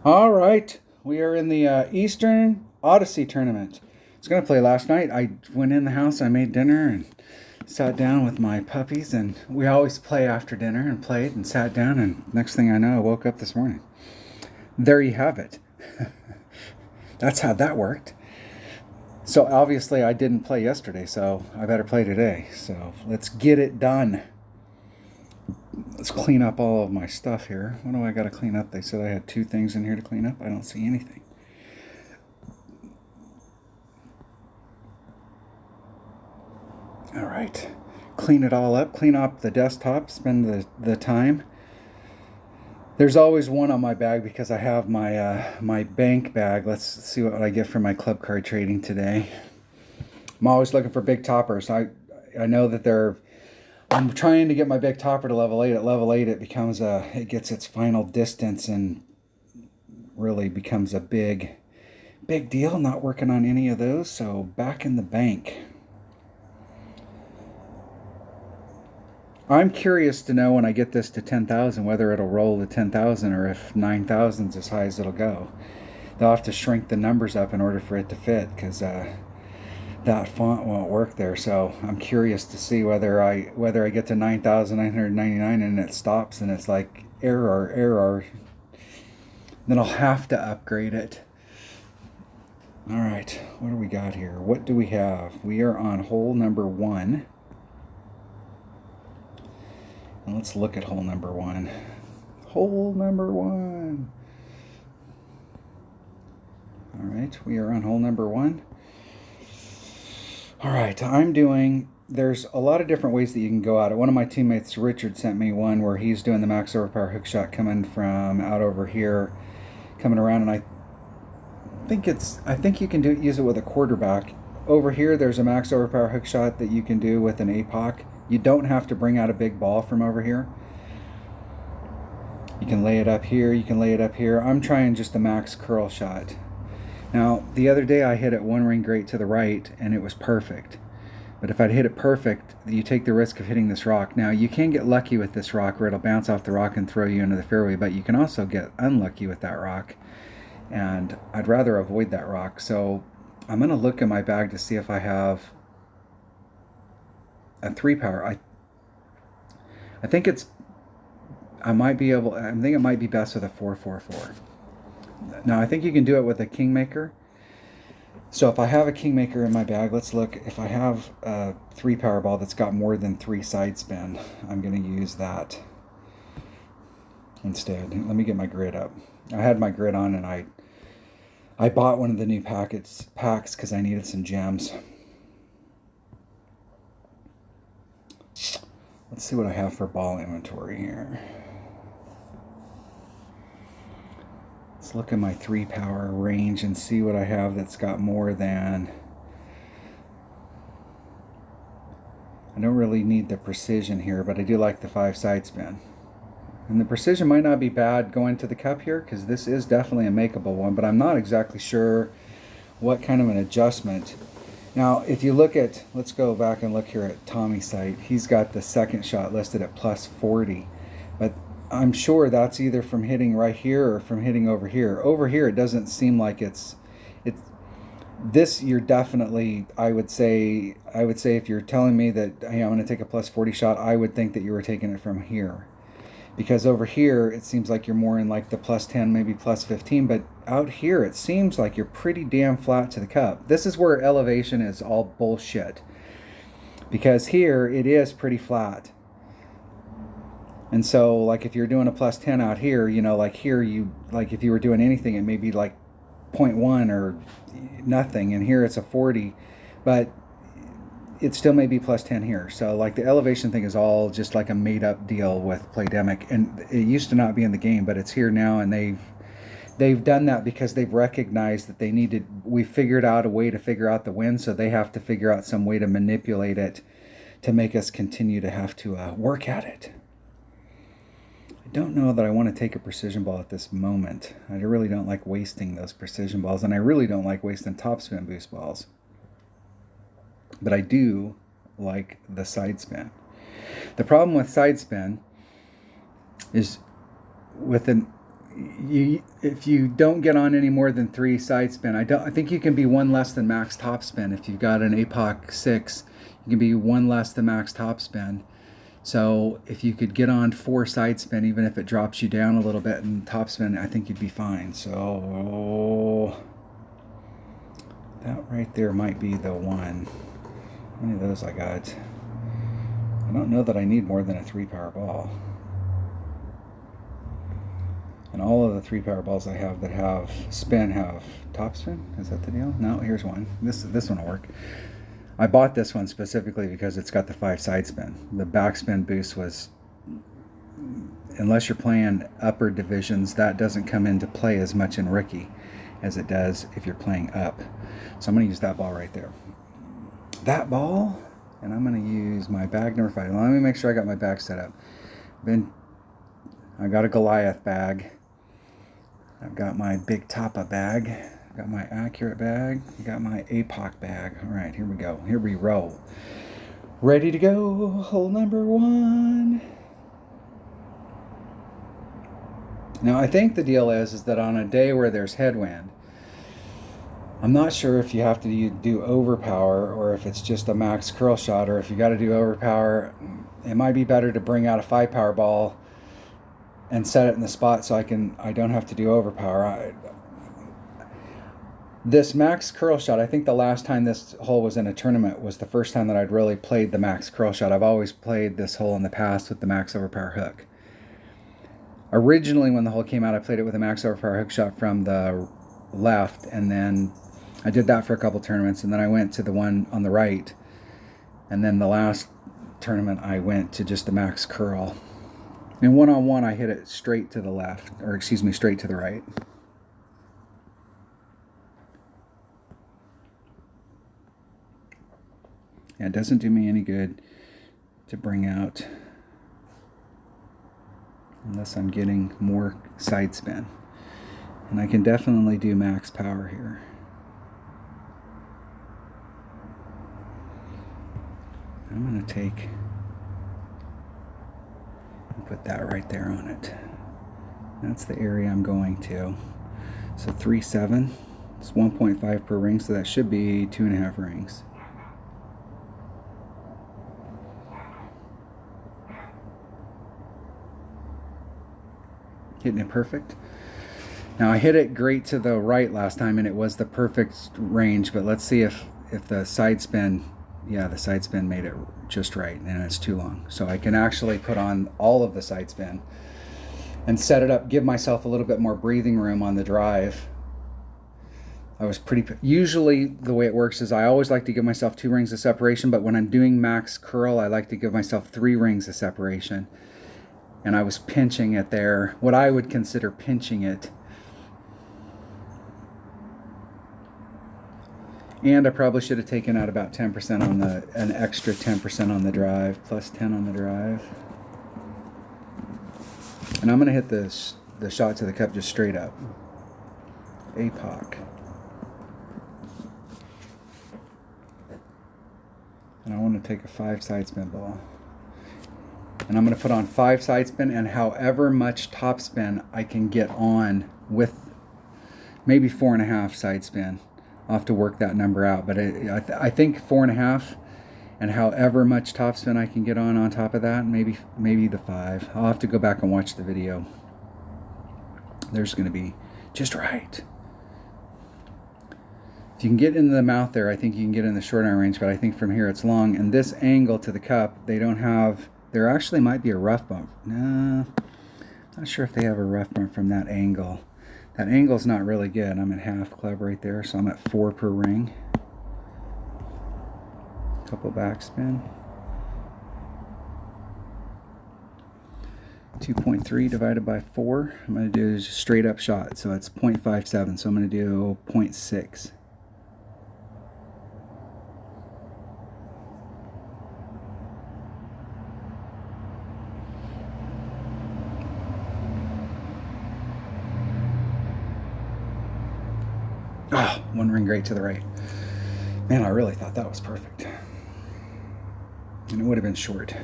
All right, we are in the Eastern Odyssey tournament. I was gonna play last night. I went in the house, I made dinner, and sat down with my puppies. And we always play after dinner, and played and sat down. And next thing I know, I woke up this morning. There you have it. That's how that worked. So obviously, I didn't play yesterday, so I better play today. So let's get it done. Let's clean up all of my stuff here. What do I got to clean up? They said I had two things in here to clean up. I don't see anything. All right. Clean it all up. Clean up the desktop. Spend the time. There's always one on my bag because I have my bank bag. Let's see what I get for my club card trading today. I'm always looking for big toppers. I know that they're. I'm trying to get my big topper to level 8. At level 8, it gets its final distance and really becomes a big deal. Not working on any of those, so back in the bank. I'm curious to know when I get this to 10,000 whether it'll roll to 10,000 or if 9,000 is as high as it'll go. They'll have to shrink the numbers up in order for it to fit because that font won't work there. So I'm curious to see whether I get to 9,999 and it stops and it's like error. Then I'll have to upgrade it. All right, what do we got here? What do we have? We are on hole number 1. And let's look at hole number 1. Hole number 1. All right, we are on hole number 1. All right, there's a lot of different ways that you can go at it. One of my teammates, Richard, sent me one where he's doing the max overpower hook shot coming from out over here, coming around, and I think you can use it with a quarterback. Over here, there's a max overpower hook shot that you can do with an APOC. You don't have to bring out a big ball from over here. You can lay it up here. You can lay it up here. I'm trying just a max curl shot. Now, the other day I hit it one ring grate to the right, and it was perfect. But if I'd hit it perfect, you take the risk of hitting this rock. Now, you can get lucky with this rock where it'll bounce off the rock and throw you into the fairway, but you can also get unlucky with that rock. And I'd rather avoid that rock. So I'm going to look in my bag to see if I have a 3 power. I think it might be best with a 444. Now, I think you can do it with a Kingmaker. So if I have a Kingmaker in my bag, let's look. If I have a 3 power ball that's got more than 3 side spin, I'm going to use that instead. Let me get my grid up. I had my grid on, and I bought one of the new packs because I needed some gems. Let's see what I have for ball inventory here. Let's look at my 3 power range and see what I have that's got more than. I don't really need the precision here, but I do like the 5 side spin. And the precision might not be bad going to the cup here because this is definitely a makeable one, but I'm not exactly sure what kind of an adjustment. Now, if you look at, let's go back and look here at Tommy's site. He's got the second shot listed at plus 40, but I'm sure that's either from hitting right here or from hitting over here. Over here, it doesn't seem like it's this. You're definitely, I would say if you're telling me that, hey, I'm going to take a plus 40 shot, I would think that you were taking it from here. Because over here, it seems like you're more in like the plus 10, maybe plus 15. But out here, it seems like you're pretty damn flat to the cup. This is where elevation is all bullshit. Because here, it is pretty flat. And so, like, if you're doing a plus 10 out here, like here, if you were doing anything, it may be like 0.1 or nothing. And here, it's a 40. But it still may be plus 10 here. So like the elevation thing is all just like a made up deal with Playdemic, and it used to not be in the game, but it's here now, and they've done that because they've recognized that we figured out a way to figure out the win, so they have to figure out some way to manipulate it to make us continue to have to work at it. I don't know that I want to take a precision ball at this moment. I really don't like wasting those precision balls, and I really don't like wasting topspin boost balls. But I do like the side spin. The problem with side spin is if you don't get on any more than 3 side spin, I think you can be one less than max top spin. If you've got an APOC 6, you can be one less than max top spin. So if you could get on 4 side spin, even if it drops you down a little bit in top spin, I think you'd be fine. So that right there might be the one. How many of those I got? I don't know that I need more than a 3 power ball. And all of the 3 power balls I have that have spin have top spin. Is that the deal? No, here's one. This one will work. I bought this one specifically because it's got the 5 side spin. The backspin boost was, unless you're playing upper divisions, that doesn't come into play as much in Ricky as it does if you're playing up. So I'm going to use that ball right there. That ball, and I'm going to use my bag number 5. Let me make sure I got my bag set up. I got a Goliath bag. I've got my Big Tapa bag. I've got my Accurate bag. I got my APOC bag. All right, here we go. Here we roll. Ready to go. Hole number 1. Now, I think the deal is that on a day where there's headwind, I'm not sure if you have to do overpower or if it's just a max curl shot, or if you got to do overpower, it might be better to bring out a 5 power ball and set it in the spot so I don't have to do overpower. This max curl shot, I think the last time this hole was in a tournament was the first time that I'd really played the max curl shot. I've always played this hole in the past with the max overpower hook. Originally, when the hole came out, I played it with a max overpower hook shot from the left, and then I did that for a couple tournaments, and then I went to the one on the right, and then the last tournament I went to just the max curl. And one-on-one, I hit it straight to the left, or excuse me, straight to the right. Yeah, it doesn't do me any good to bring out unless I'm getting more side spin. And I can definitely do max power here. I'm going to take and put that right there on it. That's the area I'm going to. So 3.7, it's 1.5 per ring, so that should be 2.5 rings. Hitting it perfect. Now I hit it great to the right last time and it was the perfect range, but let's see if the side spin, yeah, the side spin made it just right and it's too long. So I can actually put on all of the side spin and set it up, give myself a little bit more breathing room on the drive. Usually the way it works is I always like to give myself 2 rings of separation, but when I'm doing max curl, I like to give myself 3 rings of separation. And I was pinching it there, what I would consider pinching it. And I probably should have taken out about 10% on an extra 10% on the drive, plus 10 on the drive. And I'm gonna hit the shot to the cup just straight up. APOC. And I want to take a 5 side spin ball. And I'm going to put on 5 side spin, and however much top spin I can get on with maybe 4.5 side spin. I'll have to work that number out, but I think 4.5, and however much top spin I can get on top of that, maybe the 5. I'll have to go back and watch the video. There's going to be just right. If you can get into the mouth there, I think you can get in the short iron range, but I think from here it's long. And this angle to the cup, they don't have. There actually might be a rough bump. No, not sure if they have a rough bump from that angle. That angle's not really good. I'm at half club right there, so I'm at 4 per ring. Couple backspin. 2.3 divided by 4. I'm going to do a straight up shot, so it's 0.57. So I'm going to do 0.6. Oh, 1 ring great to the right. Man, I really thought that was perfect. And it would have been short.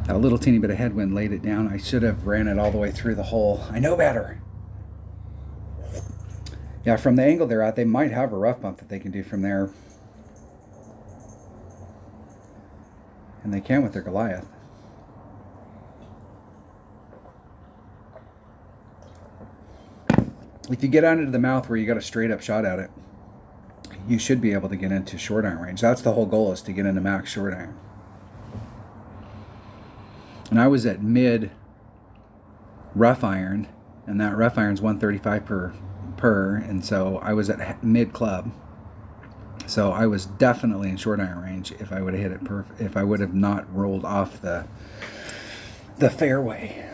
A little teeny bit of headwind laid it down. I should have ran it all the way through the hole. I know better. Yeah, from the angle they're at, they might have a rough bump that they can do from there. And they can with their Goliath. If you get out into the mouth where you got a straight up shot at it, you should be able to get into short iron range. That's the whole goal, is to get into max short iron. And I was at mid rough iron, and that rough iron's 135 per, and so I was at mid club. So I was definitely in short iron range if I would have hit it if I would have not rolled off the fairway.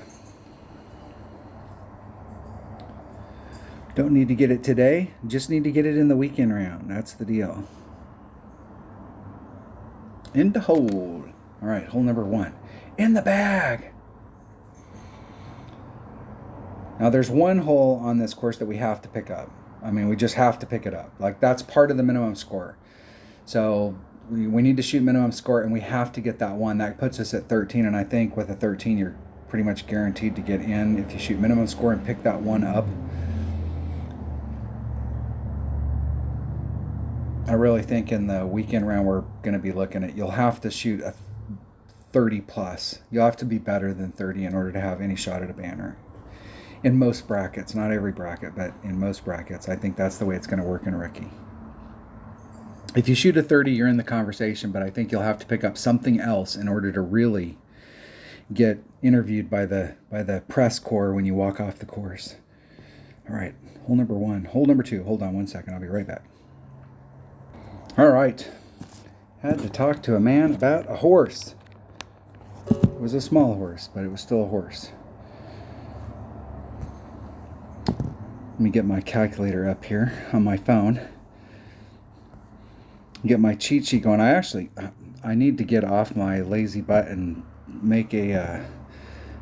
Don't need to get it today, just need to get it in the weekend round. That's the deal. In the hole. All right, hole number 1. In the bag. Now there's one hole on this course that we have to pick up. I mean, we just have to pick it up. Like, that's part of the minimum score. So we need to shoot minimum score, and we have to get that one. That puts us at 13, and I think with a 13, you're pretty much guaranteed to get in if you shoot minimum score and pick that one up. I really think in the weekend round we're going to be looking at, you'll have to shoot a 30 plus. You'll have to be better than 30 in order to have any shot at a banner. In most brackets, not every bracket, but in most brackets, I think that's the way it's going to work in rookie. If you shoot a 30, you're in the conversation, but I think you'll have to pick up something else in order to really get interviewed by the press corps when you walk off the course. All right, hole number 1. Hole number 2. Hold on one second. I'll be right back. All right. Had to talk to a man about a horse. It was a small horse, but it was still a horse. Let me get my calculator up here on my phone. Get my cheat sheet going. I need to get off my lazy butt and make a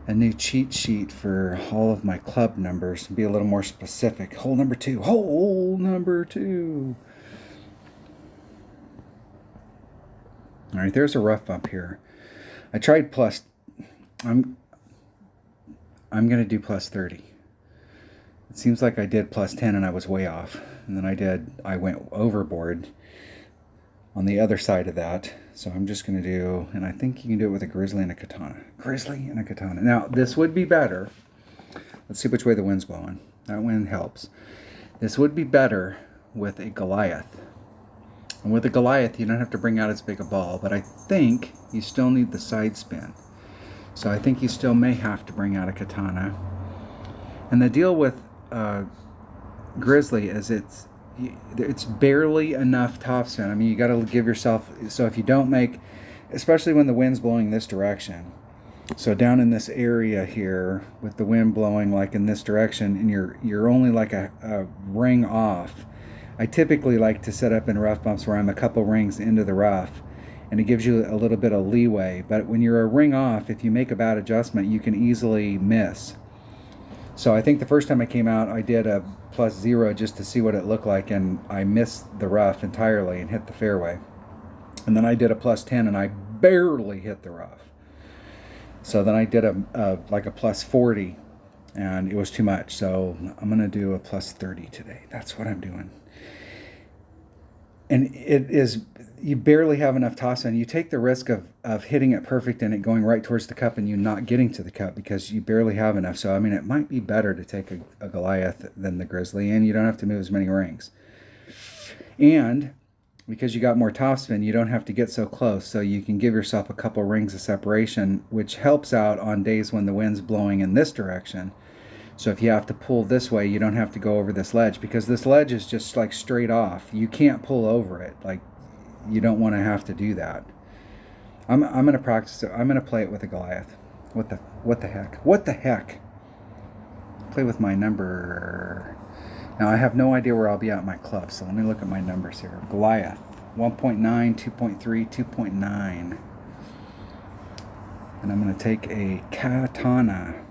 new cheat sheet for all of my club numbers. Be a little more specific. Hole number 2. Hole number 2. All right, there's a rough bump here. I tried plus. I'm going to do plus 30. It seems like I did plus 10 and I was way off. And then I went overboard on the other side of that. So I'm just going to do, and I think you can do it with a grizzly and a katana. Grizzly and a katana. Now, this would be better. Let's see which way the wind's blowing. That wind helps. This would be better with a Goliath. And with a Goliath, you don't have to bring out as big a ball, but I think you still need the side spin. So I think you still may have to bring out a katana. And the deal with Grizzly is it's barely enough topspin. I mean, you got to give yourself, so if you don't make, especially when the wind's blowing this direction, so down in this area here with the wind blowing like in this direction, and you're only like a ring off. I typically like to set up in rough bumps where I'm a couple rings into the rough, and it gives you a little bit of leeway. But when you're a ring off, if you make a bad adjustment, you can easily miss. So I think the first time I came out, I did a plus 0 just to see what it looked like, and I missed the rough entirely and hit the fairway. And then I did a plus 10, and I barely hit the rough. So then I did like a plus 40, and it was too much. So I'm going to do a plus 30 today. That's what I'm doing. And it is, you barely have enough toss in. You take the risk of hitting it perfect and it going right towards the cup and you not getting to the cup because you barely have enough. So, I mean, it might be better to take a Goliath than the Grizzly, and you don't have to move as many rings. And because you got more topspin, you don't have to get so close. So you can give yourself a couple rings of separation, which helps out on days when the wind's blowing in this direction. So if you have to pull this way, you don't have to go over this ledge, because this ledge is just like straight off. You can't pull over it. Like, you don't want to have to do that. I'm going to practice it. I'm going to play it with a Goliath. What the heck? What the heck? Play with my number. Now I have no idea where I'll be at my club, so let me look at my numbers here. Goliath, 1.9, 2.3, 2.9. And I'm going to take a katana.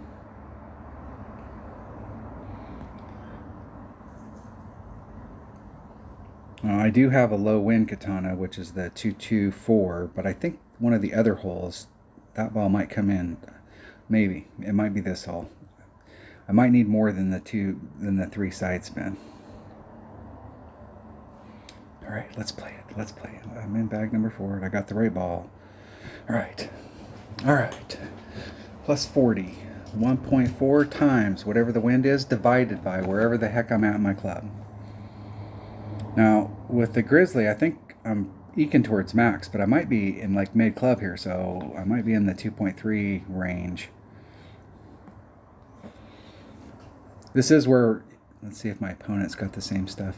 I do have a low wind katana, which is the 224, but I think one of the other holes, that ball might come in. Maybe. It might be this hole. I might need more than the 3 side spin. All right, let's play it. Let's play it. I'm in bag number 4. I got the right ball. All right. All right. Plus 40. 1.4 times whatever the wind is divided by wherever the heck I'm at in my club. Now, with the Grizzly, I think I'm eking towards max, but I might be in like mid club here, so I might be in the 2.3 range. This is where, let's see if my opponent's got the same stuff.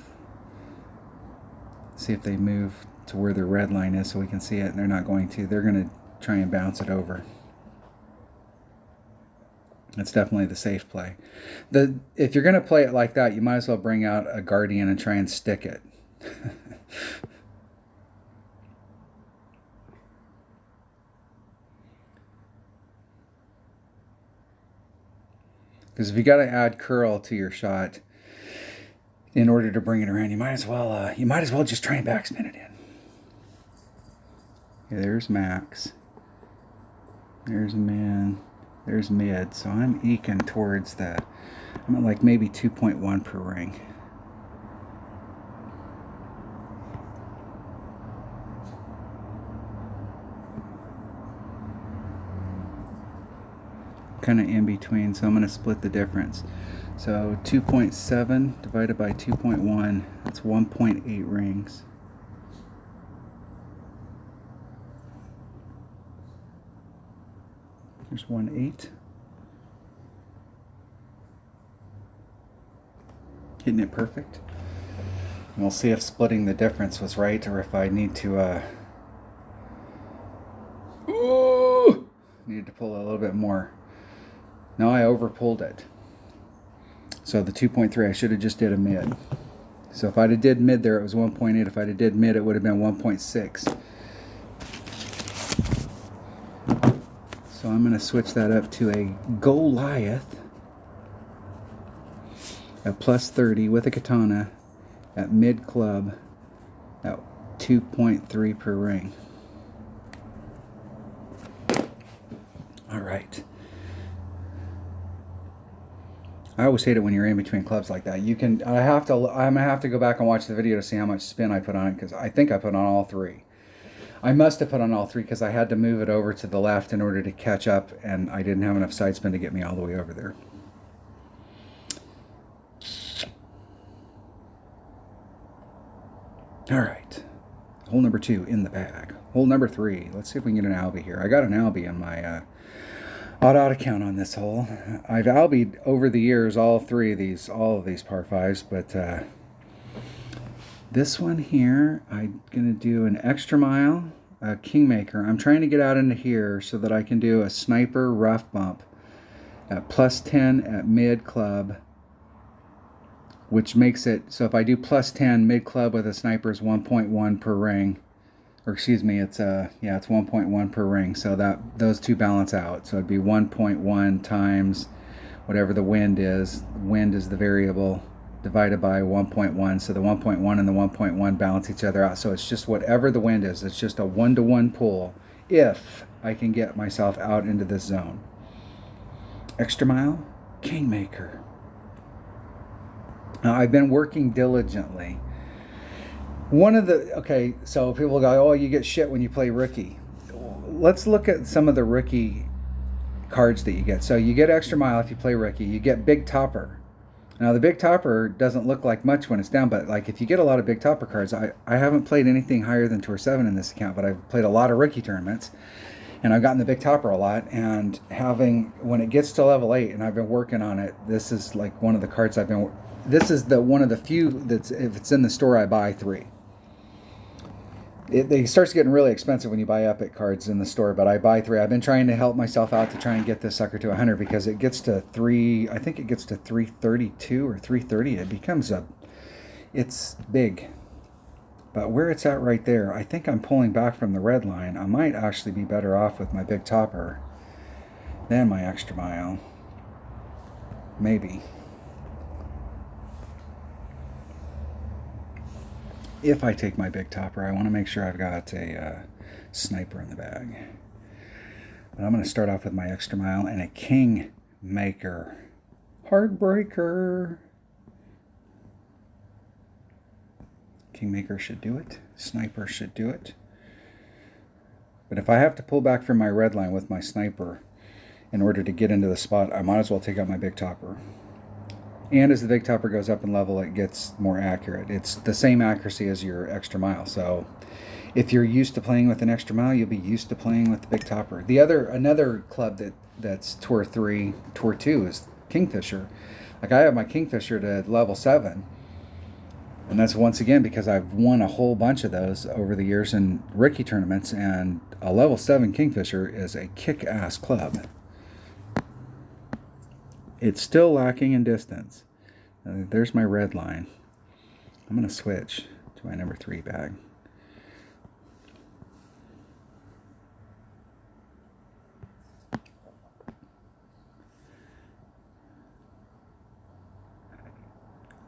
See if they move to where their red line is so we can see it, and they're not going to. They're going to try and bounce it over. That's definitely the safe play. If you're going to play it like that, you might as well bring out a Guardian and try and stick it. Because if you got to add curl to your shot in order to bring it around, you might as well just try and backspin it in. Okay, there's max. There's min. There's mid. So I'm eking towards that. I'm at like maybe 2.1 per ring. Kind of in between, so I'm going to split the difference. So 2.7 divided by 2.1, that's 1.8 rings. There's 1.8. Hitting it perfect. And we'll see if splitting the difference was right, or if I need to needed to pull a little bit more. No, I overpulled it. So the 2.3, I should have just did a mid. So if I'd have did mid there, it was 1.8. If I'd have did mid, it would have been 1.6. So I'm going to switch that up to a Goliath at plus 30 with a katana at mid club at 2.3 per ring. All right. I always hate it when you're in between clubs like that. I'm gonna have to go back and watch the video to see how much spin I put on it, because I think I put on all 3. I must have put on all 3 because I had to move it over to the left in order to catch up, and I didn't have enough side spin to get me all the way over there. All right, hole number 2 in the bag. Hole number 3. Let's see if we can get an albie here. I got an albie in my odd account on this hole. I've albied over the years all of these par 5s, but this one here, I'm gonna do an extra mile, a kingmaker. I'm trying to get out into here so that I can do a sniper rough bump at plus 10 at mid club, which makes it so if I do plus 10 mid club with a sniper is 1.1 per ring. Or excuse me, it's 1.1 per ring, so that those two balance out. So it'd be 1.1 times whatever the wind is. Wind is the variable divided by 1.1. So the 1.1 and the 1.1 balance each other out. So it's just whatever the wind is. It's just a 1-to-1 pull if I can get myself out into this zone. Extra mile, kingmaker. Now I've been working diligently. So people go, oh, you get shit when you play rookie. Let's look at some of the rookie cards that you get. So you get extra mile if you play rookie. You get big topper. Now the big topper doesn't look like much when it's down, but like if you get a lot of big topper cards, I haven't played anything higher than Tour 7 in this account, but I've played a lot of rookie tournaments, and I've gotten the big topper a lot. And when it gets to level 8, and I've been working on it, this is like one of the cards this is one of the few that's, if it's in the store, I buy 3. It starts getting really expensive when you buy Epic cards in the store, but I buy 3. I've been trying to help myself out to try and get this sucker to 100 because it gets to 332 or 330. It's big. But where it's at right there, I think I'm pulling back from the red line. I might actually be better off with my big topper than my extra mile. Maybe. If I take my big topper, I want to make sure I've got a sniper in the bag. But I'm going to start off with my extra mile and a king maker. Heartbreaker. Kingmaker should do it. Sniper should do it. But if I have to pull back from my red line with my sniper in order to get into the spot, I might as well take out my big topper. And as the big topper goes up in level, it gets more accurate. It's the same accuracy as your extra mile. So if you're used to playing with an extra mile, you'll be used to playing with the big topper. Another club that's Tour 3, Tour 2 is Kingfisher. Like I have my Kingfisher to level 7. And that's once again because I've won a whole bunch of those over the years in rookie tournaments, and a level 7 Kingfisher is a kick-ass club. It's still lacking in distance. There's my red line. I'm going to switch to my number 3 bag.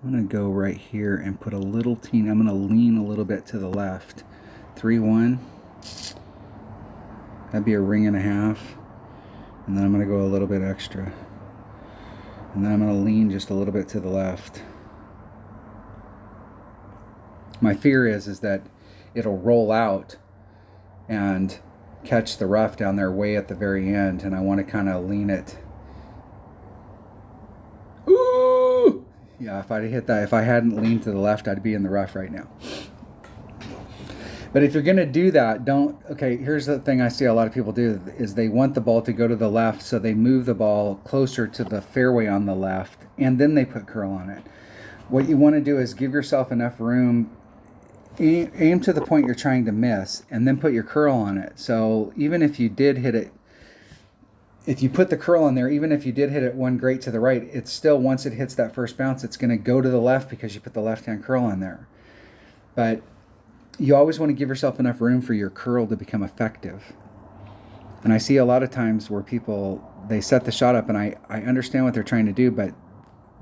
I'm going to go right here and put a little teeny, I'm going to lean a little bit to the left. 3-1. That'd be a ring and a half. And then I'm going to go a little bit extra. And then I'm going to lean just a little bit to the left. My fear is that it'll roll out and catch the rough down there way at the very end, and I want to kind of lean it. Ooh! Yeah, if I'd hit that, if I hadn't leaned to the left, I'd be in the rough right now. But if you're going to do that, okay, here's the thing I see a lot of people do, is they want the ball to go to the left, so they move the ball closer to the fairway on the left, and then they put curl on it. What you want to do is give yourself enough room, aim to the point you're trying to miss, and then put your curl on it. So even if you did hit it, if you put the curl on there, even if you did hit it one great to the right, it's still, once it hits that first bounce, it's going to go to the left because you put the left-hand curl on there. But you always want to give yourself enough room for your curl to become effective. And I see a lot of times where people, they set the shot up, and I understand what they're trying to do, but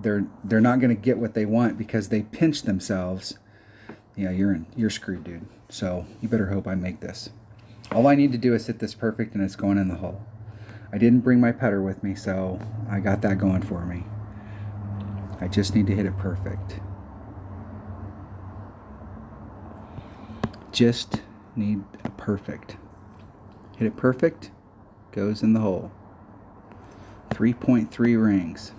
they're not going to get what they want because they pinch themselves. Yeah, you're screwed, dude. So you better hope I make this. All I need to do is hit this perfect, and it's going in the hole. I didn't bring my putter with me, so I got that going for me. I just need to hit it perfect. Just need a perfect. Hit it perfect, goes in the hole. 3.3 rings.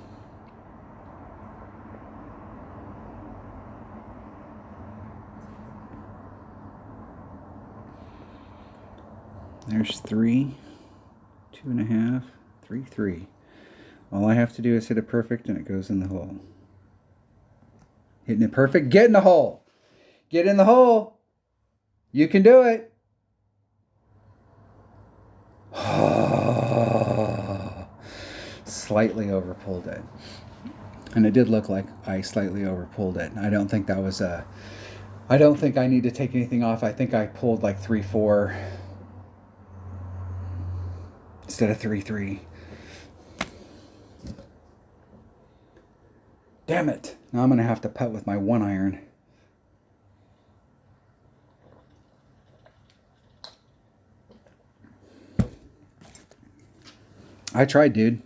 There's 3, 2.5, 3, 3. All I have to do is hit it perfect, and it goes in the hole. Hitting it perfect, get in the hole. Get in the hole. You can do it. Slightly overpulled it. And it did look like I slightly overpulled it. I don't think that was I don't think I need to take anything off. I think I pulled like 3-4 instead of 3-3. Damn it. Now I'm going to have to putt with my 1-iron. I tried, dude.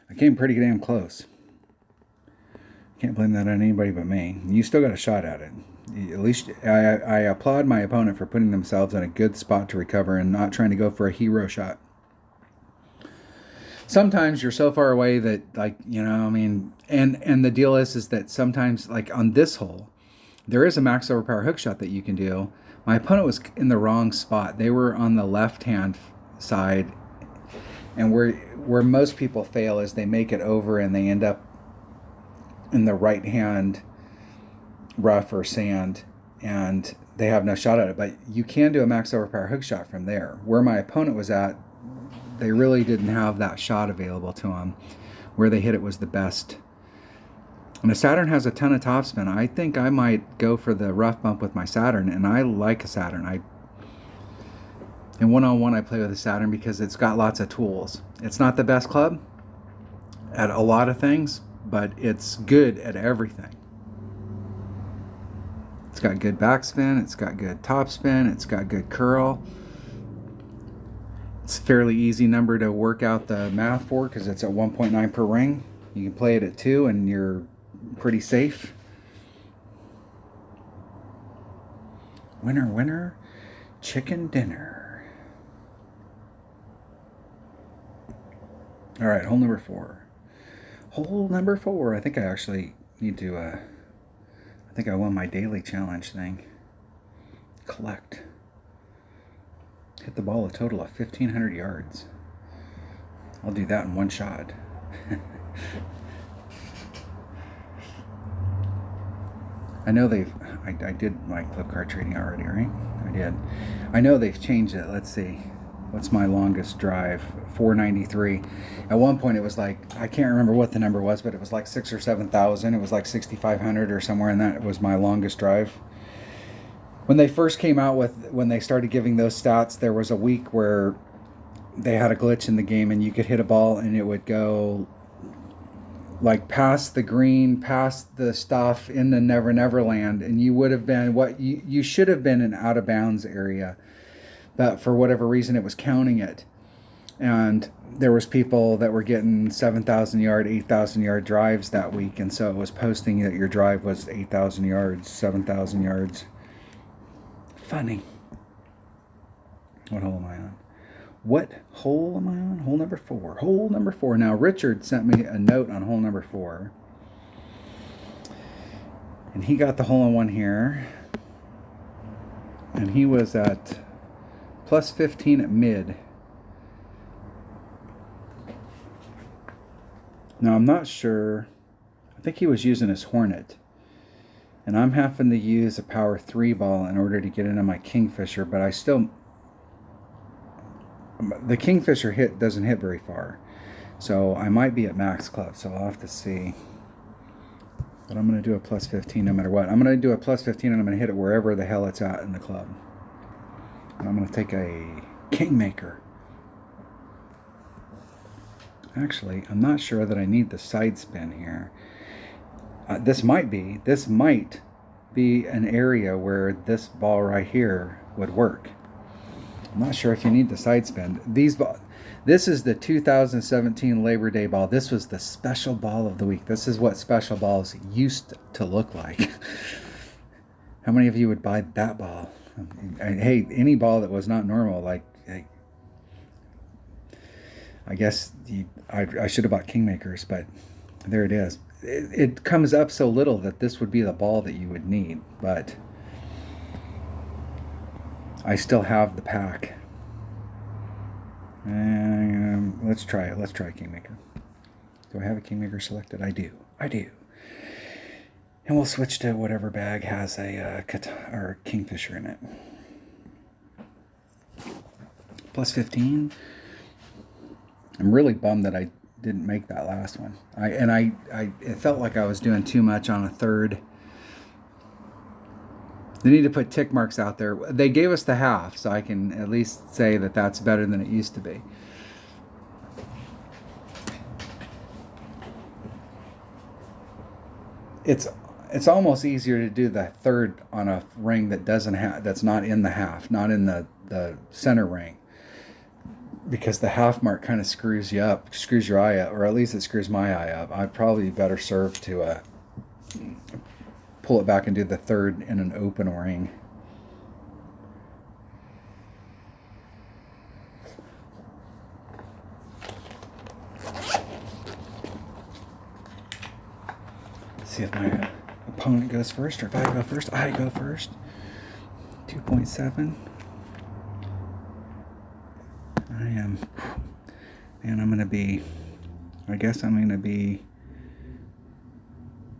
I came pretty damn close. Can't blame that on anybody but me. You still got a shot at it. At least I applaud my opponent for putting themselves in a good spot to recover and not trying to go for a hero shot. Sometimes you're so far away that, like, you know, I mean, and the deal is that sometimes, like on this hole, there is a max overpower hook shot that you can do. My opponent was in the wrong spot. They were on the left-hand side, and where most people fail is they make it over and they end up in the right-hand rough or sand, and they have no shot at it. But you can do a max overpower hook shot from there. Where my opponent was at, they really didn't have that shot available to them. Where they hit it was the best. And the Saturn has a ton of topspin. I think I might go for the rough bump with my Saturn, and I like a Saturn. In one-on-one, I play with a Saturn because it's got lots of tools. It's not the best club at a lot of things, but it's good at everything. It's got good backspin. It's got good topspin. It's got good curl. It's a fairly easy number to work out the math for because it's at 1.9 per ring. You can play it at 2 and you're pretty safe. Winner, winner, chicken dinner. All right, hole number 4. Hole number 4. I think I actually need to, I think I won my daily challenge thing. Collect. Hit the ball a total of 1,500 yards. I'll do that in one shot. I know I did my club card trading already, right? I did. I know they've changed it. Let's see. What's my longest drive? 493. At one point it was like, I can't remember what the number was, but it was like 6,000 or 7,000. It was like 6,500 or somewhere, and that was my longest drive. When they first came out when they started giving those stats, there was a week where they had a glitch in the game and you could hit a ball and it would go like past the green, past the stuff in the Never Never Land, and you would have been what you should have been in out of bounds area, but for whatever reason it was counting it, and there was people that were getting 7,000 yard, 8,000 yard drives that week, and so it was posting that your drive was 8,000 yards, 7,000 yards. Funny. What hole am I on? What hole am I on? Hole number 4. Hole number 4. Now, Richard sent me a note on hole number 4. And he got the hole-in-one here. And he was at plus 15 at mid. Now, I'm not sure. I think he was using his Hornet. And I'm having to use a power 3 ball in order to get into my Kingfisher, but I still... The Kingfisher doesn't hit very far, so I might be at max club, so I'll have to see. But I'm going to do a plus 15 no matter what. I'm going to do a plus 15 and I'm going to hit it wherever the hell it's at in the club. And I'm going to take a Kingmaker. Actually, I'm not sure that I need the side spin here. This might be an area where this ball right here would work. I'm not sure if you need the side spin. This is the 2017 Labor Day ball. This was the special ball of the week. This is what special balls used to look like. How many of you would buy that ball? Hey, any ball that was not normal, like, I guess I should have bought Kingmakers, but there it is. It comes up so little that this would be the ball that you would need, but I still have the pack. Let's try it. Let's try Kingmaker. Do I have a Kingmaker selected? I do. And we'll switch to whatever bag has a Kingfisher in it. Plus 15. I'm really bummed that I didn't make that last one. It felt like I was doing too much on a third. They need to put tick marks out there. They gave us the half, so I can at least say that that's better than it used to be. It's almost easier to do the third on a ring that that's not in the half, not in the center ring, because the half mark kind of screws your eye up, or at least it screws my eye up. I'd probably be better served to pull it back and do the third in an open ring. Let's see if my opponent goes first, or if I go first. I go first. 2.7. I guess I'm going to be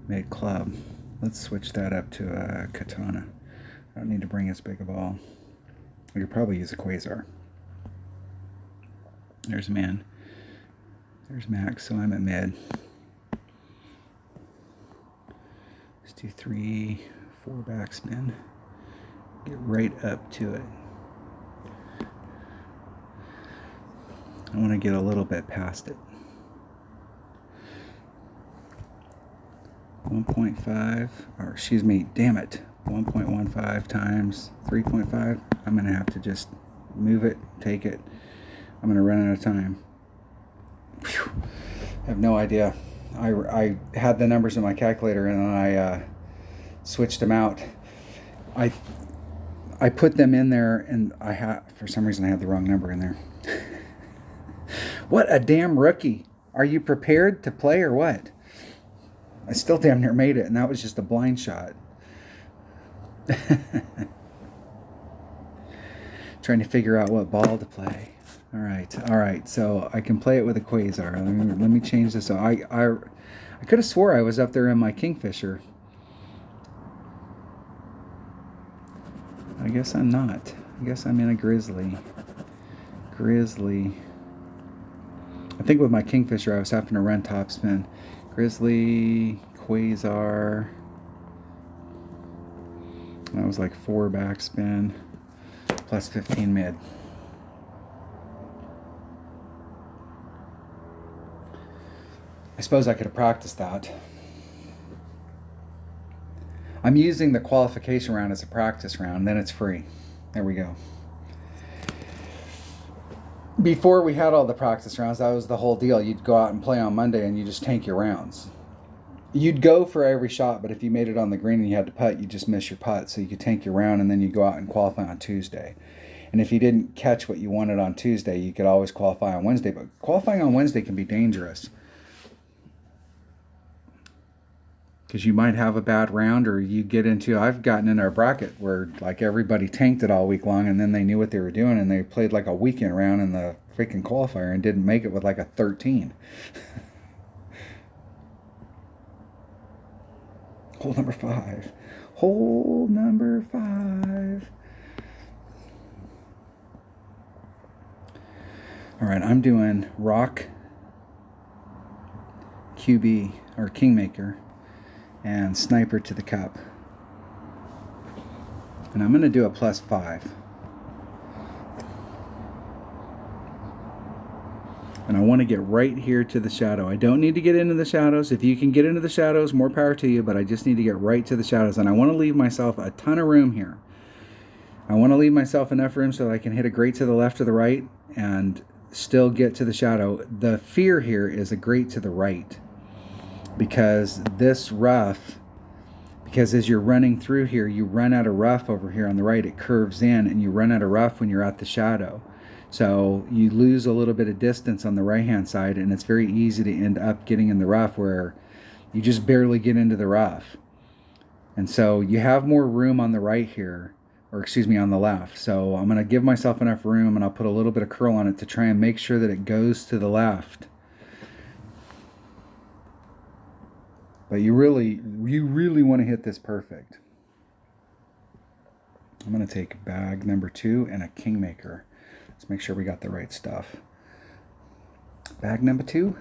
mid club. Let's switch that up to a Katana. I don't need to bring as big a ball. I could probably use a Quasar. There's man. There's max, so I'm at mid. Let's do 3, 4 backspin. Get right up to it. I want to get a little bit past it. 1.5, or excuse me, damn it, 1.15 times 3.5. I'm going to have to just move it, take it. I'm going to run out of time. Whew. I have no idea. I had the numbers in my calculator and then I switched them out. I put them in there and for some reason I had the wrong number in there. What a damn rookie. Are you prepared to play or what? I still damn near made it, and that was just a blind shot. Trying to figure out what ball to play. All right. So I can play it with a Quasar. Let me change this. I could have swore I was up there in my Kingfisher. I guess I'm not. I guess I'm in a Grizzly. I think with my Kingfisher I was having to run topspin. Grizzly, Quasar. That was like 4 backspin plus 15 mid. I suppose I could have practiced that. I'm using the qualification round as a practice round, then it's free. There we go. Before we had all the practice rounds, that was the whole deal. You'd go out and play on Monday and you just tank your rounds. You'd go for every shot, but if you made it on the green and you had to putt, you just miss your putt. So you could tank your round and then you go out and qualify on Tuesday. And if you didn't catch what you wanted on Tuesday, you could always qualify on Wednesday. But qualifying on Wednesday can be dangerous. Because you might have a bad round, or you get into, I've gotten in our bracket where like everybody tanked it all week long and then they knew what they were doing and they played like a weekend round in the freaking qualifier and didn't make it with like a 13. Hole number 5. Hole number 5. All right, I'm doing rock, QB, or Kingmaker, and sniper to the cup. And I'm going to do a +5. And I want to get right here to the shadow. I don't need to get into the shadows. If you can get into the shadows, more power to you, but I just need to get right to the shadows. And I want to leave myself a ton of room here. I want to leave myself enough room so that I can hit a great to the left or the right and still get to the shadow. The fear here is a great to the right, because this rough, because as you're running through here, you run out of rough over here on the right. It curves in and you run out of rough when you're at the shadow. So you lose a little bit of distance on the right hand side, and it's very easy to end up getting in the rough where you just barely get into the rough. And so you have more room on the right here, or excuse me, on the left. So I'm going to give myself enough room, and I'll put a little bit of curl on it to try and make sure that it goes to the left. But you really want to hit this perfect. I'm going to take bag number 2 and a Kingmaker. Let's make sure we got the right stuff. Bag number 2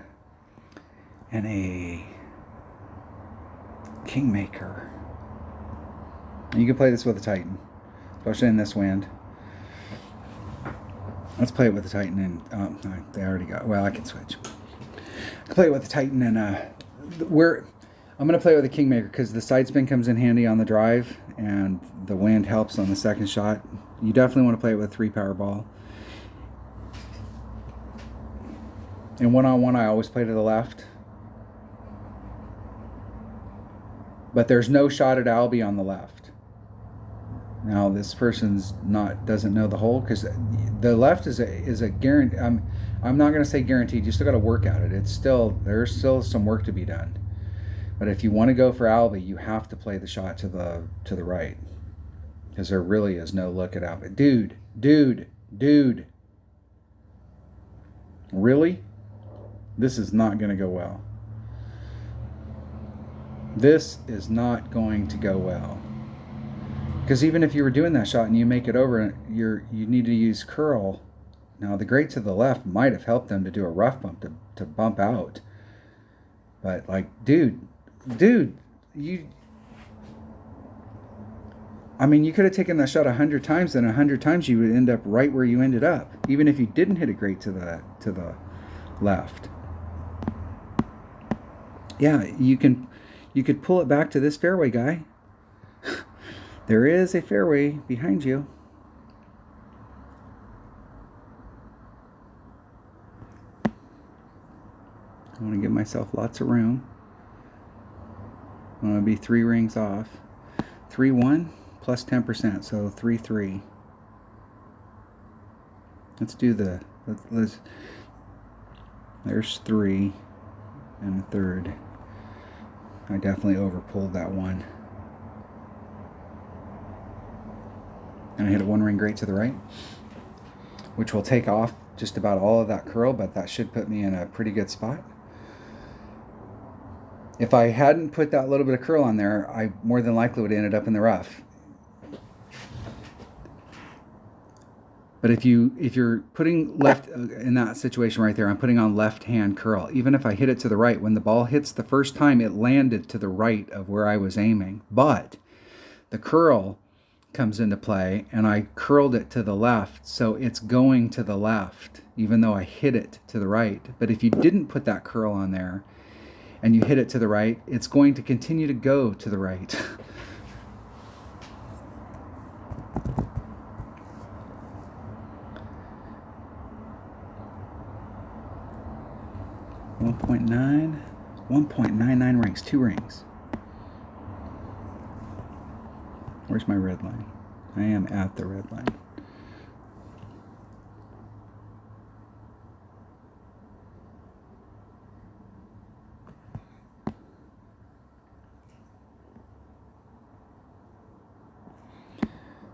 and a Kingmaker. You can play this with a Titan, especially in this wind. Let's play it with the Titan, and they already got. Well, I can switch. I can play it with the Titan, and I'm going to play it with a Kingmaker because the side spin comes in handy on the drive, and the wind helps on the second shot. You definitely want to play it with a 3-power ball. And one-on-one, I always play to the left. But there's no shot at Albie on the left. Now this person's doesn't know the hole, because the left is a guarantee. I'm not going to say guaranteed. You still got to work at it. There's still some work to be done. But if you want to go for Albie, you have to play the shot to the right, because there really is no look at Albie. Dude. Really? This is not going to go well. This is not going to go well. Because even if you were doing that shot and you make it over, you need to use curl. Now the great to the left might have helped them to do a rough bump to bump out. But like, dude, you could have taken that shot 100 times, and 100 times you would end up right where you ended up, even if you didn't hit it great to the left. Yeah, you could pull it back to this fairway, guy. There is a fairway behind you. want to give myself lots of room. I want to be 3 rings off. 3, 1 plus 10%, so 3, 3. Let's do the, there's 3 and a third. I definitely overpulled that one. And I hit a 1 ring great to the right, which will take off just about all of that curl, but that should put me in a pretty good spot. If I hadn't put that little bit of curl on there, I more than likely would have ended up in the rough. But if you're putting left in that situation right there, I'm putting on left hand curl. Even if I hit it to the right, when the ball hits the first time, it landed to the right of where I was aiming. But the curl comes into play, and I curled it to the left, so it's going to the left, even though I hit it to the right. But if you didn't put that curl on there, and you hit it to the right, it's going to continue to go to the right. 1.99 rings, 2 rings. Where's my red line? I am at the red line.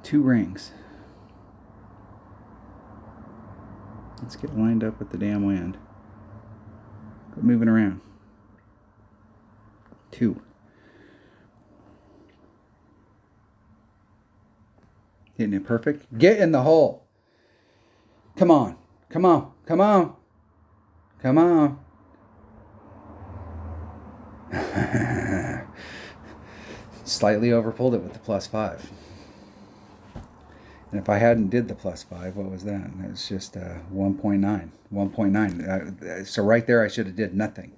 Two rings. Let's get lined up with the damn wind. Quit moving around. 2. Hitting it perfect. Get in the hole. Come on. Come on. Come on. Come on. Slightly overpulled it with the +5. And if I hadn't did the +5, what was that? That was just 1.9. 1.9. So right there, I should have did nothing.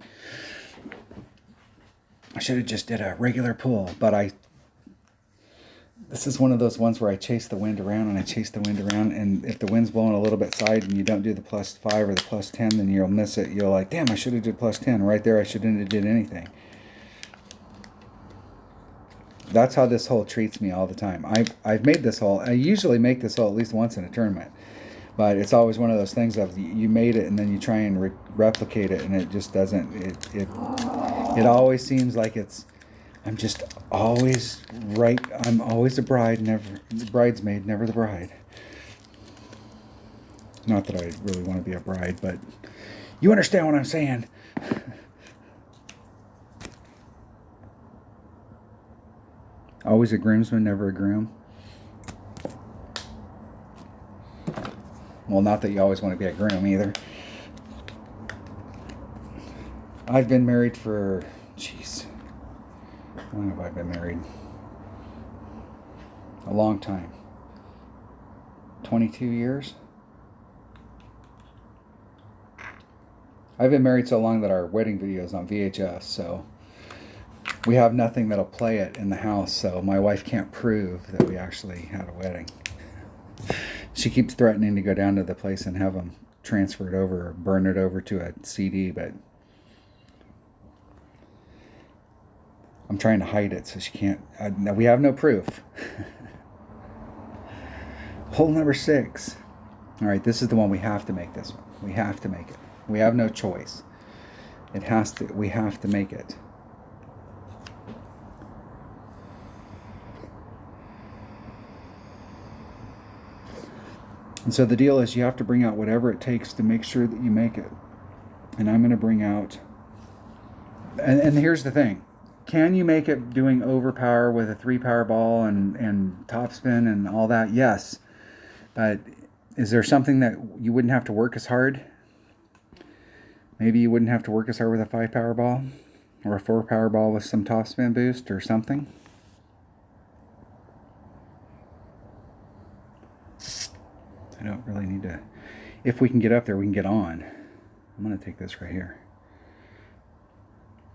I should have just did a regular pull. But this is one of those ones where I chase the wind around and I chase the wind around. And if the wind's blowing a little bit side and you don't do the +5 or the +10, then you'll miss it. You're like, damn, I should have did +10. Right there, I shouldn't have did anything. That's how this hole treats me all the time. I've made this hole. I usually make this hole at least once in a tournament, but it's always one of those things of you made it and then you try and replicate it, and it just doesn't. It always seems like I'm just always right. I'm always a bride, never the bridesmaid, never the bride. Not that I really want to be a bride, but you understand what I'm saying. Always a groomsman, never a groom. Well, not that you always want to be a groom either. I've been married for, jeez, how long have I been married? A long time. 22 years? I've been married so long that our wedding video is on VHS, so we have nothing that'll play it in the house, so my wife can't prove that we actually had a wedding. She keeps threatening to go down to the place and have them transfer it over or burn it over to a CD, but I'm trying to hide it so she can't. No, we have no proof. Hole number 6. All right, this is the one we have to make. This one we have to make it. We have no choice. It has to. We have to make it. And so the deal is you have to bring out whatever it takes to make sure that you make it. And I'm going to bring out, and here's the thing. Can you make it doing overpower with a 3-power ball and topspin and all that? Yes. But is there something that you wouldn't have to work as hard? Maybe you wouldn't have to work as hard with a 5-power ball or a 4-power ball with some topspin boost or something? I don't really need to. If we can get up there, we can get on. I'm going to take this right here.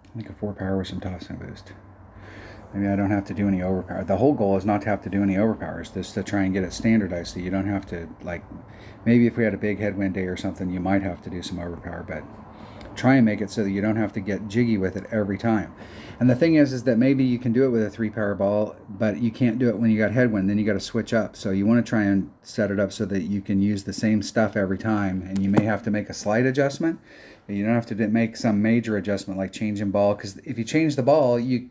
I think a 4-power with some topspin boost. Maybe I don't have to do any overpower. The whole goal is not to have to do any overpowers, just to try and get it standardized so you don't have to, like, maybe if we had a big headwind day or something, you might have to do some overpower, but try and make it so that you don't have to get jiggy with it every time. And the thing is that maybe you can do it with a 3-power ball, but you can't do it when you got headwind. Then you got to switch up. So you want to try and set it up so that you can use the same stuff every time. And you may have to make a slight adjustment, but you don't have to make some major adjustment like changing ball. Because if you change the ball, you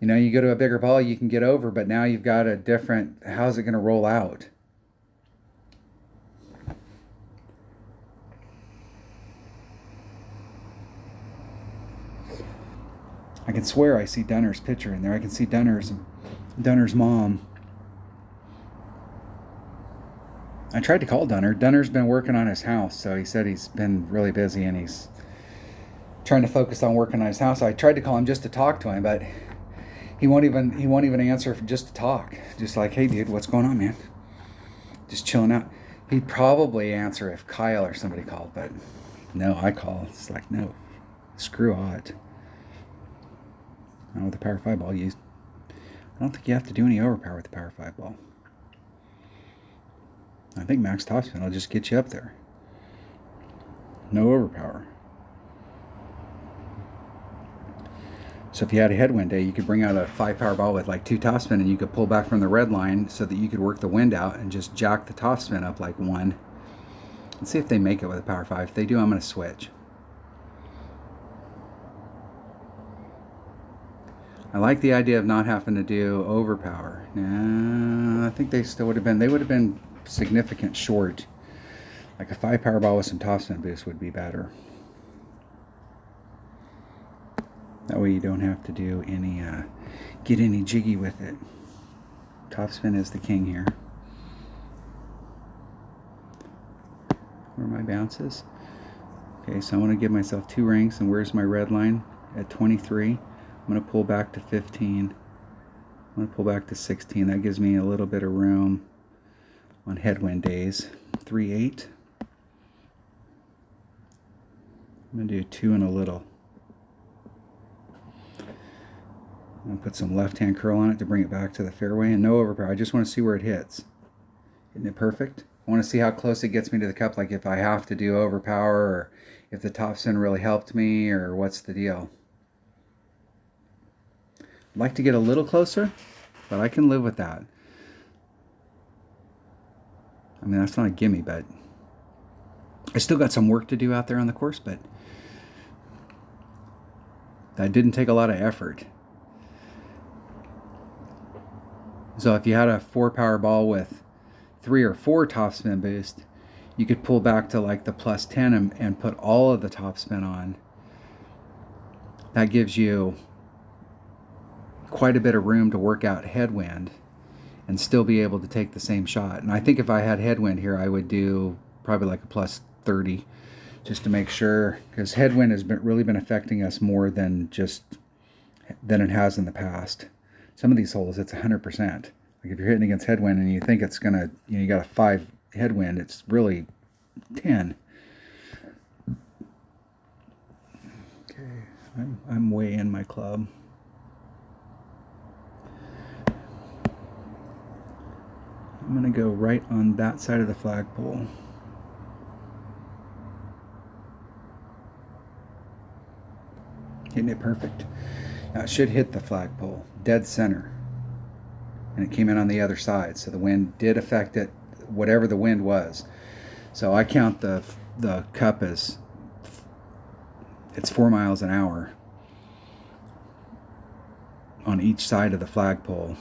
go to a bigger ball, you can get over, but now you've got a different, how's it going to roll out? I can swear I see Dunner's picture in there. I can see Dunner's mom. I tried to call Dunner. Dunner's been working on his house, so he said he's been really busy and he's trying to focus on working on his house. I tried to call him just to talk to him, but he won't even answer just to talk. Just like, hey dude, what's going on, man? Just chilling out. He'd probably answer if Kyle or somebody called, but no, I call. It's like, no, screw Ott. With the Power 5 ball, I don't think you have to do any overpower with the Power 5 ball. I think max topspin will just get you up there. No overpower. So if you had a headwind day, you could bring out a 5-power ball with like 2 topspin, and you could pull back from the red line so that you could work the wind out and just jack the topspin up like 1. Let's see if they make it with a Power 5. If they do, I'm going to switch. I like the idea of not having to do overpower. I think they still would have been significant short. Like a 5-power ball with some topspin boost would be better. That way you don't have to do any, get any jiggy with it. Topspin is the king here. Where are my bounces? Okay, so I want to give myself 2 ranks, and where's my red line? At 23. I'm going to pull back to 15. I'm going to pull back to 16. That gives me a little bit of room on headwind days. 3-8. I'm going to do 2 and a little. I'm going to put some left-hand curl on it to bring it back to the fairway, and no overpower. I just want to see where it hits. Isn't it perfect? I want to see how close it gets me to the cup, like if I have to do overpower, or if the topspin really helped me, or what's the deal. I'd like to get a little closer, but I can live with that. I mean, that's not a gimme, but I still got some work to do out there on the course, but that didn't take a lot of effort. So if you had a 4-power ball with 3 or 4 topspin boost, you could pull back to like the +10 and put all of the topspin on. That gives you quite a bit of room to work out headwind and still be able to take the same shot. And I think if I had headwind here, I would do probably like a +30 just to make sure, because headwind has really been affecting us more than it has in the past. Some of these holes, it's 100%. Like if you're hitting against headwind and you think it's gonna, you got a 5 headwind, it's really 10. Okay, I'm way in my club. I'm going to go right on that side of the flagpole. Hitting it perfect. Now it should hit the flagpole, dead center. And it came in on the other side, so the wind did affect it, whatever the wind was. So I count the cup as it's 4 miles an hour on each side of the flagpole.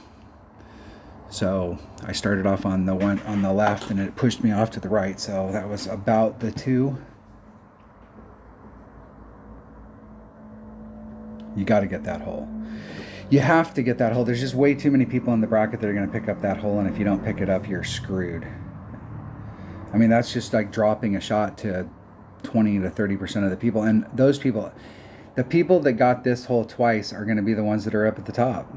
So I started off on the one on the left, and it pushed me off to the right. So that was about the 2. You got to get that hole. You have to get that hole. There's just way too many people in the bracket that are going to pick up that hole, and if you don't pick it up, you're screwed. I mean, that's just like dropping a shot to 20 to 30% of the people. And those people, the people that got this hole twice are going to be the ones that are up at the top.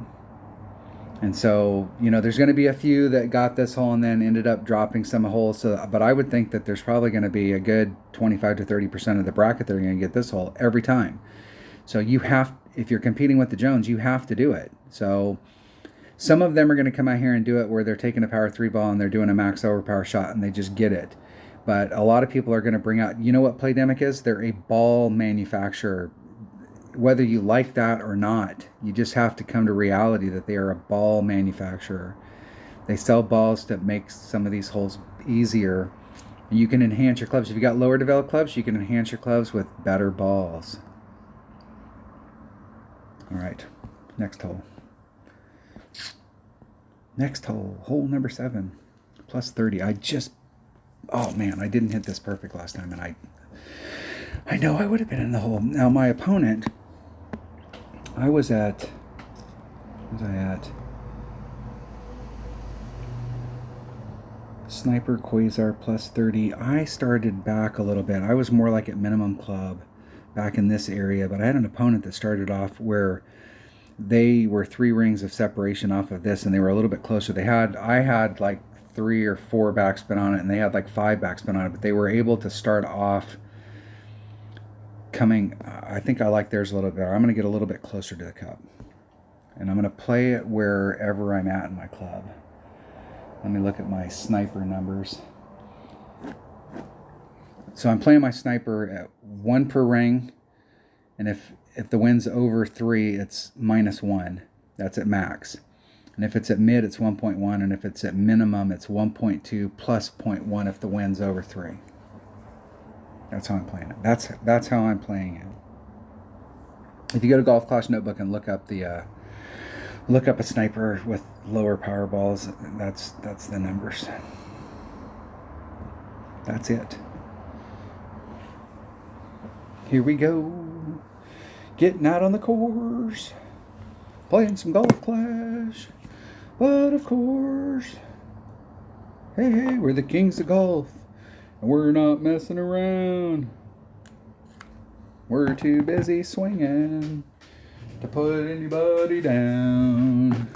And so, there's going to be a few that got this hole and then ended up dropping some holes. So, but I would think that there's probably going to be a good 25 to 30% of the bracket that are going to get this hole every time. So if you're competing with the Jones, you have to do it. So some of them are going to come out here and do it where they're taking a power 3 ball and they're doing a max overpower shot and they just get it. But a lot of people are going to bring out, you know what Playdemic is? They're a ball manufacturer. Whether you like that or not, you just have to come to reality that they are a ball manufacturer. They sell balls that make some of these holes easier. You can enhance your clubs. If you got lower developed clubs, you can enhance your clubs with better balls. All right, next hole. Next hole, hole number 7, plus 30. Oh man, I didn't hit this perfect last time, and I know I would have been in the hole. Now my opponent, what was I at? Sniper Quasar plus 30. I started back a little bit. I was more like at minimum club back in this area, but I had an opponent that started off where they were 3 rings of separation off of this, and they were a little bit closer. I had like 3 or 4 backspin on it, and they had like 5 backspin on it, but they were able to start off coming. I think I like theirs a little bit better. I'm going to get a little bit closer to the cup, and I'm going to play it wherever I'm at in my club. Let me look at my sniper numbers. So I'm playing my sniper at 1 per ring, and if the wind's over 3, it's -1. That's at max. And if it's at mid, it's 1.1, and if it's at minimum, it's 1.2 plus 0.1 if the wind's over 3. That's how I'm playing it. That's how I'm playing it. If you go to Golf Clash Notebook and look up a sniper with lower power balls, that's the numbers. That's it. Here we go. Getting out on the course. Playing some Golf Clash. But of course, hey, we're the kings of golf. And we're not messing around. We're too busy swinging to put anybody down.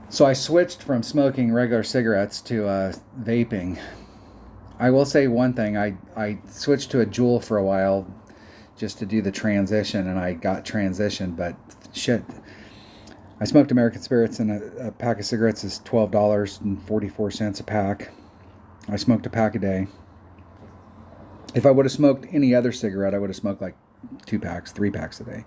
So I switched from smoking regular cigarettes to vaping. I will say one thing. I switched to a Juul for a while just to do the transition, and I got transitioned, but shit. I smoked American Spirits, and a pack of cigarettes is $12.44 a pack. I smoked a pack a day. If I would have smoked any other cigarette, I would have smoked like 2 packs, 3 packs a day.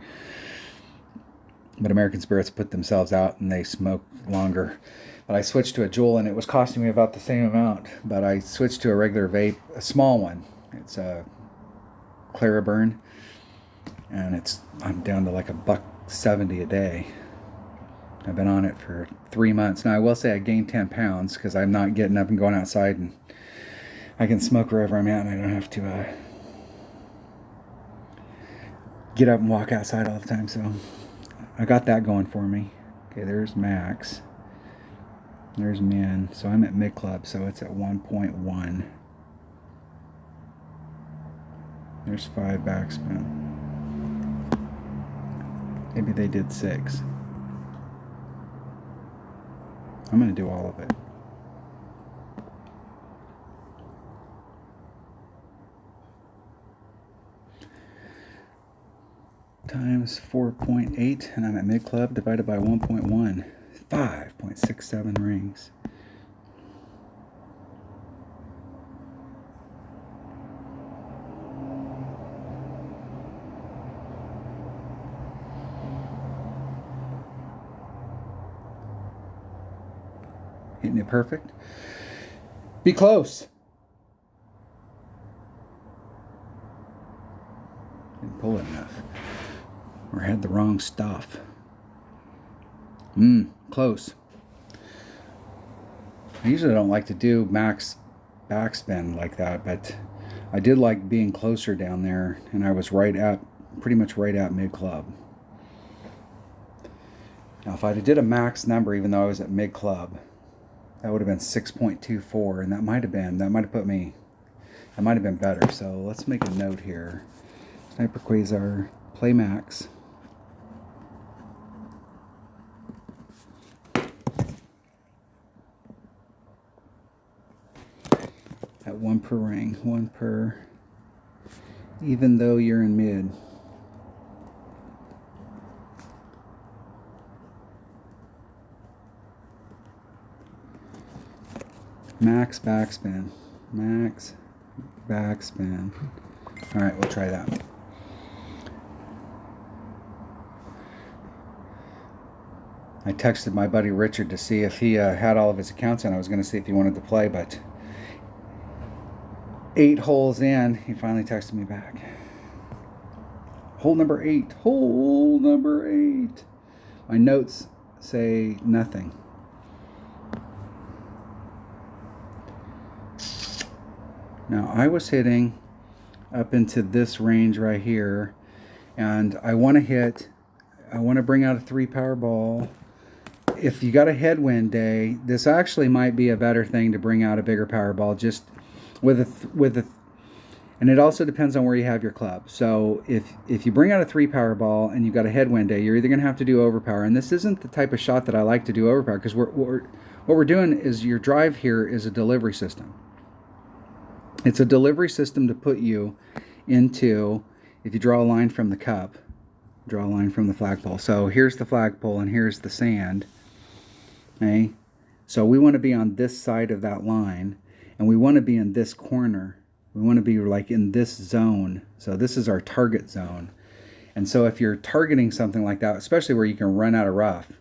But American Spirits put themselves out, and they smoke longer. But I switched to a Juul, and it was costing me about the same amount. But I switched to a regular vape, a small one. It's a Clariburn, and I'm down to like $1.70 a day. I've been on it for 3 months. Now, I will say I gained 10 pounds because I'm not getting up and going outside, and I can smoke wherever I'm at, and I don't have to get up and walk outside all the time. So I got that going for me. Okay, there's max. There's min. So I'm at mid club, so it's at 1.1. There's 5 backspin. Maybe they did 6. I'm going to do all of it. Times 4.8, and I'm at mid club, divided by 1.1. 5.67 rings. Hitting it perfect. Be close. Didn't pull it enough. Or had the wrong stuff. Close. I usually don't like to do max backspin like that, but I did like being closer down there, and I was pretty much right at mid club. Now, if I'd did a max number, even though I was at mid club, that would have been 6.24, and that might have been better. So let's make a note here. Sniper Quasar, play max. At 1 per ring, 1 per, even though you're in mid. Max backspin. Max backspin. All right, we'll try that. I texted my buddy Richard to see if he had all of his accounts in. I was going to see if he wanted to play, but 8 holes in, he finally texted me back. Hole number 8. Hole number 8. My notes say nothing. Now, I was hitting up into this range right here, and I want to bring out a 3 power ball. If you got a headwind day, this actually might be a better thing to bring out a bigger power ball, just and it also depends on where you have your club. So if you bring out a 3 power ball and you've got a headwind day, you're either going to have to do overpower. And this isn't the type of shot that I like to do overpower, because what we're doing is your drive here is a delivery system. It's a delivery system to put you into, if you draw a line from the cup, draw a line from the flagpole. So here's the flagpole and here's the sand. Okay? So we want to be on this side of that line, and we want to be in this corner. We want to be like in this zone. So this is our target zone. And so if you're targeting something like that, especially where you can run out of rough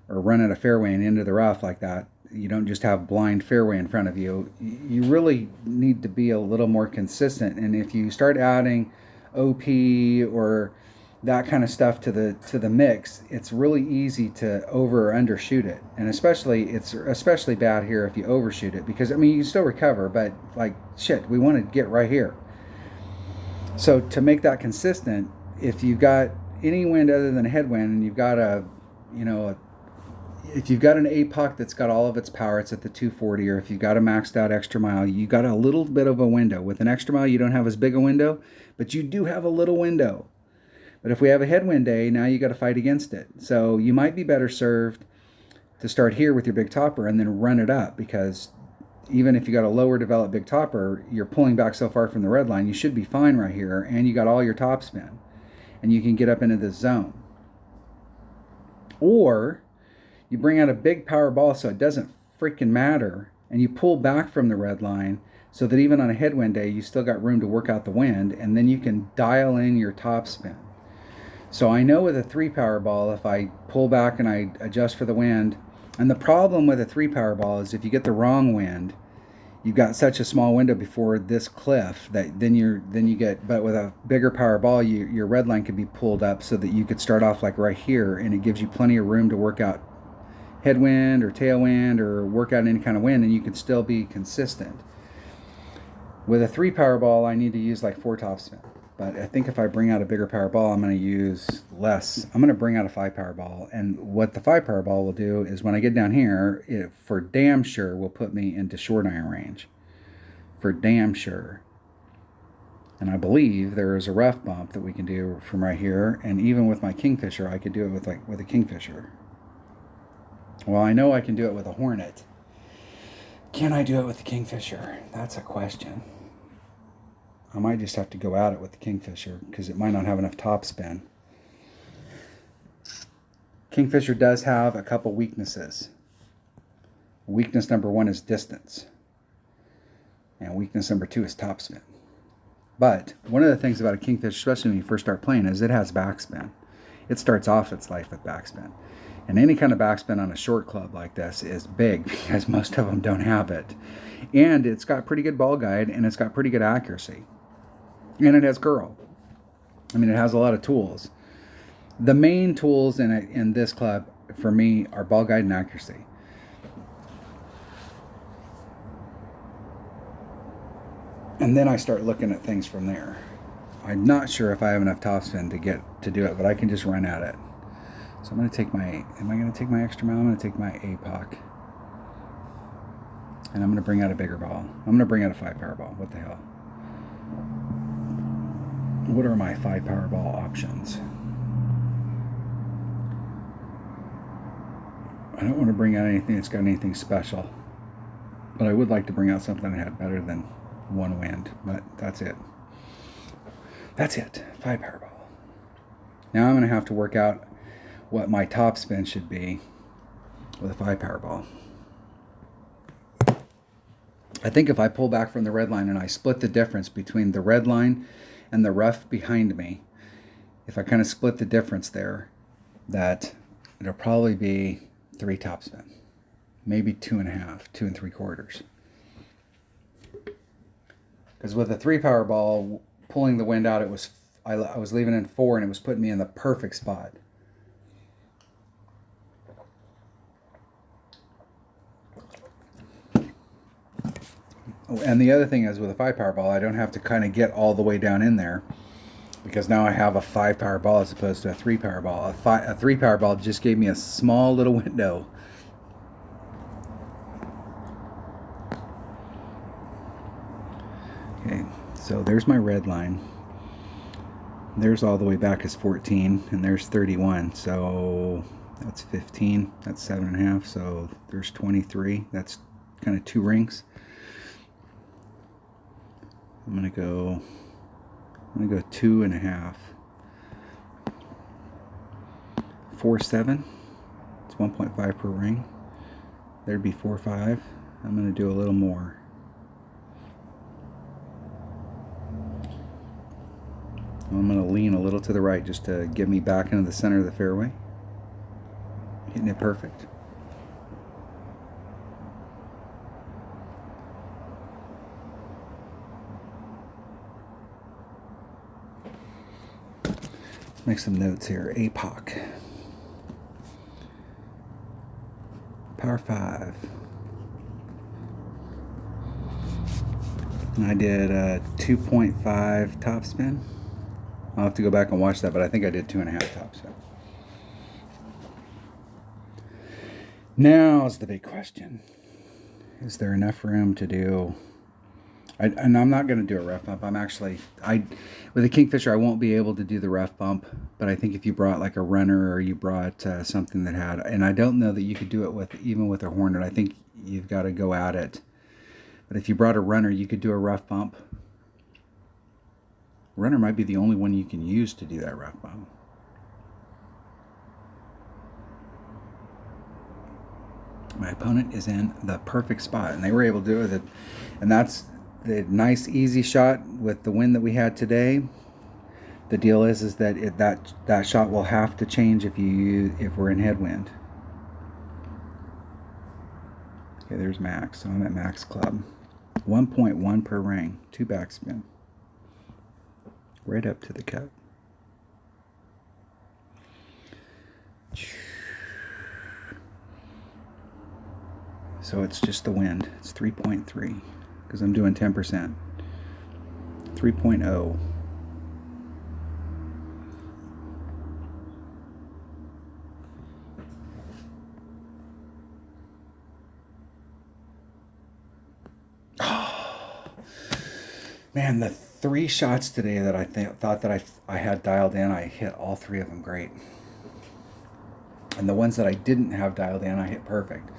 or run out of fairway and into the rough like that, you don't just have blind fairway in front of you. You really need to be a little more consistent. And if you start adding OP or that kind of stuff to the mix, it's really easy to over or undershoot it. And it's especially bad here if you overshoot it, because I mean, you can still recover, but like shit, we want to get right here. So to make that consistent, if you've got any wind other than a headwind, and you've got if you've got an APOC that's got all of its power, it's at the 240, or if you've got a maxed out extra mile, you got a little bit of a window. With an extra mile, you don't have as big a window, but you do have a little window. But if we have a headwind day, now you got to fight against it. So you might be better served to start here with your big topper and then run it up, because even if you got a lower developed big topper, you're pulling back so far from the red line, you should be fine right here, and you got all your topspin, and you can get up into this zone. Or you bring out a big power ball so it doesn't freaking matter, and you pull back from the red line so that even on a headwind day, you still got room to work out the wind, and then you can dial in your topspin. So I know with a 3 power ball, if I pull back and I adjust for the wind, and the problem with a 3 power ball is if you get the wrong wind, you've got such a small window before this cliff that then you get, but with a bigger power ball, your red line could be pulled up so that you could start off like right here, and it gives you plenty of room to work out headwind or tailwind or work out any kind of wind, and you can still be consistent. With a 3 power ball, I need to use like 4 topspin. But I think if I bring out a bigger power ball, I'm going to use less. I'm going to bring out a 5 power ball. And what the 5 power ball will do is when I get down here, it for damn sure will put me into short iron range. For damn sure. And I believe there is a rough bump that we can do from right here. And even with my Kingfisher, I could do it with a Kingfisher. Well, I know I can do it with a Hornet. Can I do it with the Kingfisher? That's a question. I might just have to go at it with the Kingfisher because it might not have enough topspin. Kingfisher does have a couple weaknesses. Weakness number 1 is distance. And weakness number 2 is topspin. But one of the things about a Kingfisher, especially when you first start playing, is it has backspin. It starts off its life with backspin. And any kind of backspin on a short club like this is big because most of them don't have it. And it's got pretty good ball guide, and it's got pretty good accuracy. And it has curl. I mean, it has a lot of tools. The main tools in this club, for me, are ball guide and accuracy. And then I start looking at things from there. I'm not sure if I have enough topspin to do it, but I can just run at it. So I'm going to take am I going to take my extra mile? I'm going to take my APOC. And I'm going to bring out a bigger ball. I'm going to bring out a 5 power ball. What the hell? What are my 5 power ball options? I don't want to bring out anything that's got anything special. But I would like to bring out something that had better than 1 wind. But that's it. That's it. 5 power ball. Now I'm going to have to work out what my topspin should be with a 5 power ball. I think if I pull back from the red line and I split the difference between the red line and the rough behind me, if I kind of split the difference there, that it'll probably be 3 topspin, maybe 2.5, 2 3/4. Because with a 3 power ball, pulling the wind out, I was leaving in 4 and it was putting me in the perfect spot. Oh, and the other thing is with a 5 power ball, I don't have to kind of get all the way down in there, because now I have a 5 power ball as opposed to a 3 power ball. A 3 power ball just gave me a small little window. Okay, so there's my red line. There's all the way back is 14, and there's 31. So that's 15. That's 7.5. So there's 23. That's kind of 2 rings. I'm gonna go 2.5. 4 7. It's 1.5 per ring. There'd be 4 5. I'm gonna do a little more. I'm going to lean a little to the right just to get me back into the center of the fairway. Hitting it perfect. Let's make some notes here. APOC. Par 5. And I did a 2.5 topspin. I'll have to go back and watch that, but I think I did 2.5 topspin. Now's the big question. Is there enough room to do... and I'm not going to do a rough bump. With a Kingfisher, I won't be able to do the rough bump, but I think if you brought like a runner or you brought something that had... And I don't know that you could do it even with a Hornet. I think you've got to go at it. But if you brought a runner, you could do a rough bump. Runner might be the only one you can use to do that rough bump. My opponent is in the perfect spot, and they were able to do it. And that's the nice, easy shot with the wind that we had today. The deal is that that shot will have to change if we're in headwind. Okay, there's max. So I'm at max club. 1.1 per ring, 2 backspin. Right up to the cup. So it's just the wind. It's 3.3 because I'm doing 10%. 3.0. Man, the 3 shots today that I thought that I had dialed in, I hit all 3 of them great. And the ones that I didn't have dialed in, I hit perfect.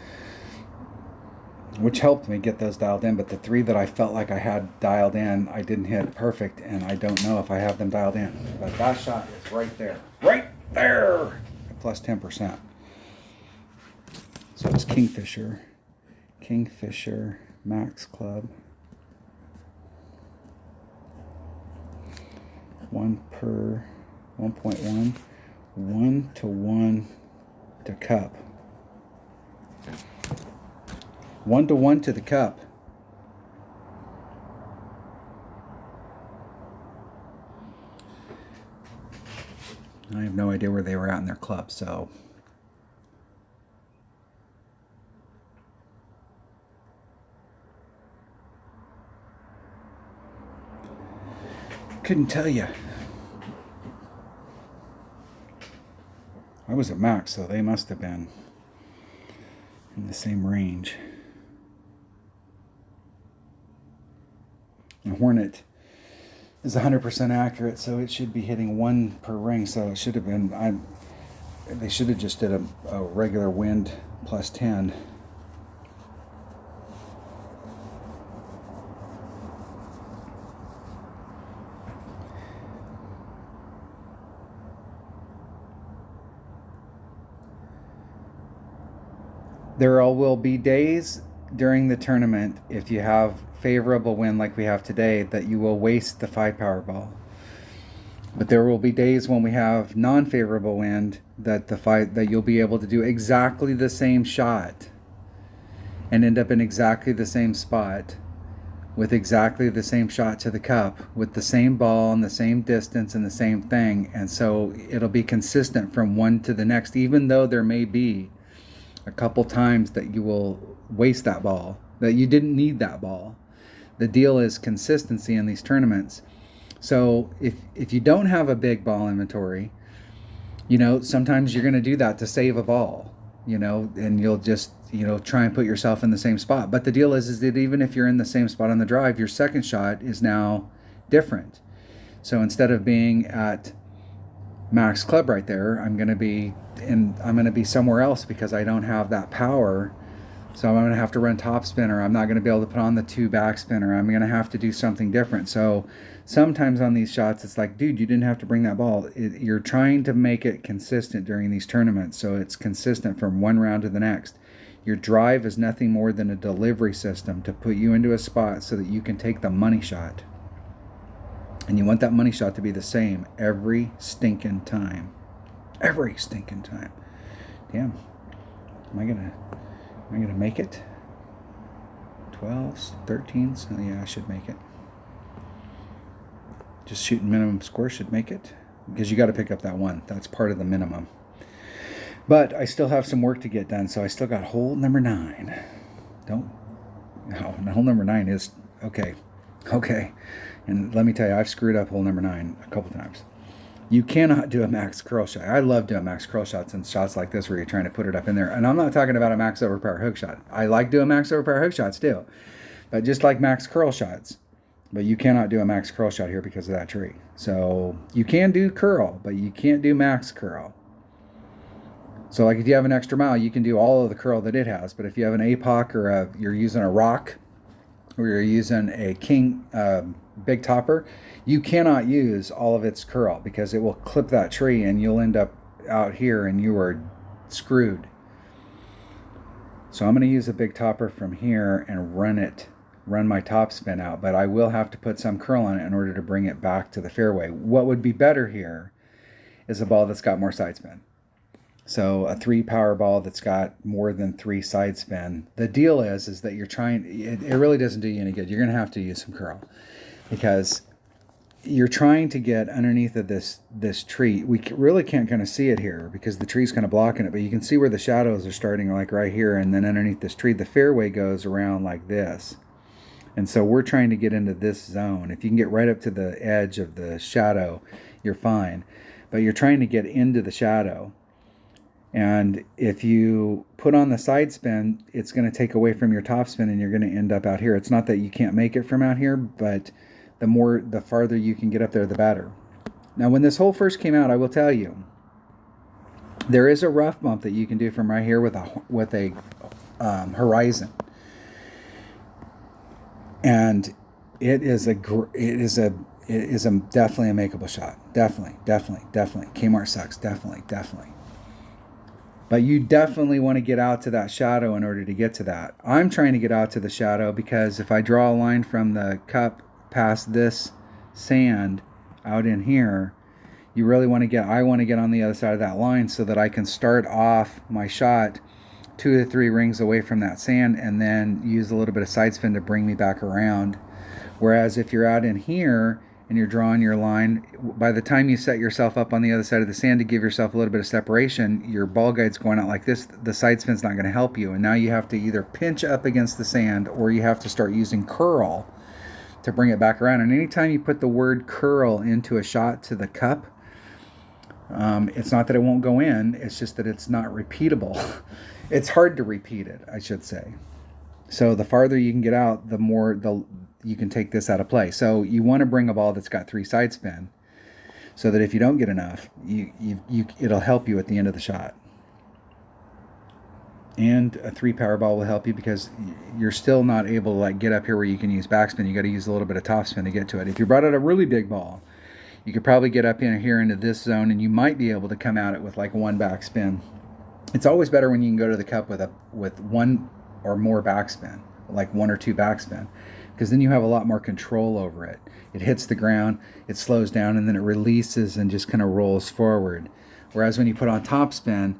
Which helped me get those dialed in, but the 3 that I felt like I had dialed in, I didn't hit perfect, and I don't know if I have them dialed in. But that shot is right there. Right there! Plus 10%. So it's Kingfisher. Kingfisher, max club. 1 per 1.1, 1 to 1 to cup. 1 to 1 to the cup. I have no idea where they were at in their club, so couldn't tell you. I was at max, so they must have been in the same range. The Hornet is 100% accurate, so it should be hitting 1 per ring. So it should have been. They should have just did a regular wind plus 10. There will be days during the tournament, if you have favorable wind like we have today, that you will waste the 5 Powerball. But there will be days when we have non-favorable wind that you'll be able to do exactly the same shot and end up in exactly the same spot with exactly the same shot to the cup with the same ball and the same distance and the same thing. And so it'll be consistent from one to the next, even though there may be a couple times that you will waste that ball, that you didn't need that ball. The deal is consistency in these tournaments. So if you don't have a big ball inventory, sometimes you're going to do that to save a ball, and you'll just, try and put yourself in the same spot. But the deal is that even if you're in the same spot on the drive, your second shot is now different. So instead of being at max club right there, I'm going to be somewhere else because I don't have that power. So I'm going to have to run top spin, or I'm not going to be able to put on the 2 backspin, or I'm going to have to do something different. So sometimes on these shots, it's like, dude, you didn't have to bring that ball. You're trying to make it consistent during these tournaments, so it's consistent from one round to the next. Your drive is nothing more than a delivery system to put you into a spot so that you can take the money shot. And you want that money shot to be the same every stinking time. Every stinking time. Damn. Am I going to make it? 12s, 13s? Oh, yeah, I should make it. Just shooting minimum score should make it. Because you got to pick up that 1. That's part of the minimum. But I still have some work to get done, so I still got hole number 9. Hole number 9 is... Okay. And let me tell you, I've screwed up hole number 9 a couple times. You cannot do a max curl shot. I love doing max curl shots and shots like this where you're trying to put it up in there. And I'm not talking about a max overpower hook shot. I like doing max overpower hook shots too. But just like max curl shots. But you cannot do a max curl shot here because of that tree. So you can do curl, but you can't do max curl. So like if you have an extra mile, you can do all of the curl that it has. But if you have an APOC or you're using a rock, or you're using a king big topper, you cannot use all of its curl because it will clip that tree and you'll end up out here and you are screwed. So I'm going to use a big topper from here and run my top spin out, but I will have to put some curl on it in order to bring it back to the fairway. What would be better here is a ball that's got more side spin. So a 3 power ball that's got more than 3 side spin. The deal is that you're trying, it really doesn't do you any good. You're going to have to use some curl because you're trying to get underneath of this tree. We really can't kind of see it here because the tree's kind of blocking it, but you can see where the shadows are starting like right here, and then underneath this tree, the fairway goes around like this. And so we're trying to get into this zone. If you can get right up to the edge of the shadow, you're fine. But you're trying to get into the shadow. And if you put on the side spin, it's going to take away from your top spin and you're going to end up out here. It's not that you can't make it from out here, but the farther you can get up there, the better. Now, when this hole first came out, I will tell you, there is a rough bump that you can do from right here with a horizon. And it is definitely a makeable shot. Definitely. Kmart sucks. Definitely. But you definitely want to get out to that shadow in order to get to that. I'm trying to get out to the shadow because if I draw a line from the cup past this sand out in here, I want to get on the other side of that line so that I can start off my shot 2 to 3 rings away from that sand and then use a little bit of side spin to bring me back around. Whereas if you're out in here and you're drawing your line, by the time you set yourself up on the other side of the sand to give yourself a little bit of separation, your ball guide's going out like this, the side spin's not going to help you. And now you have to either pinch up against the sand or you have to start using curl to bring it back around. And anytime you put the word curl into a shot to the cup, it's not that it won't go in, it's just that it's not repeatable. It's hard to repeat it, I should say. So the farther you can get out, the more you can take this out of play. So you want to bring a ball that's got 3 side spin so that if you don't get enough, it'll help you at the end of the shot. And a 3 power ball will help you because you're still not able to like get up here where you can use backspin. You got to use a little bit of topspin to get to it. If you brought out a really big ball, you could probably get up in here into this zone and you might be able to come at it with like 1 backspin. It's always better when you can go to the cup with 1 or more backspin, like 1 or 2 backspin, because then you have a lot more control over it. It hits the ground, it slows down, and then it releases and just kind of rolls forward. Whereas when you put on topspin,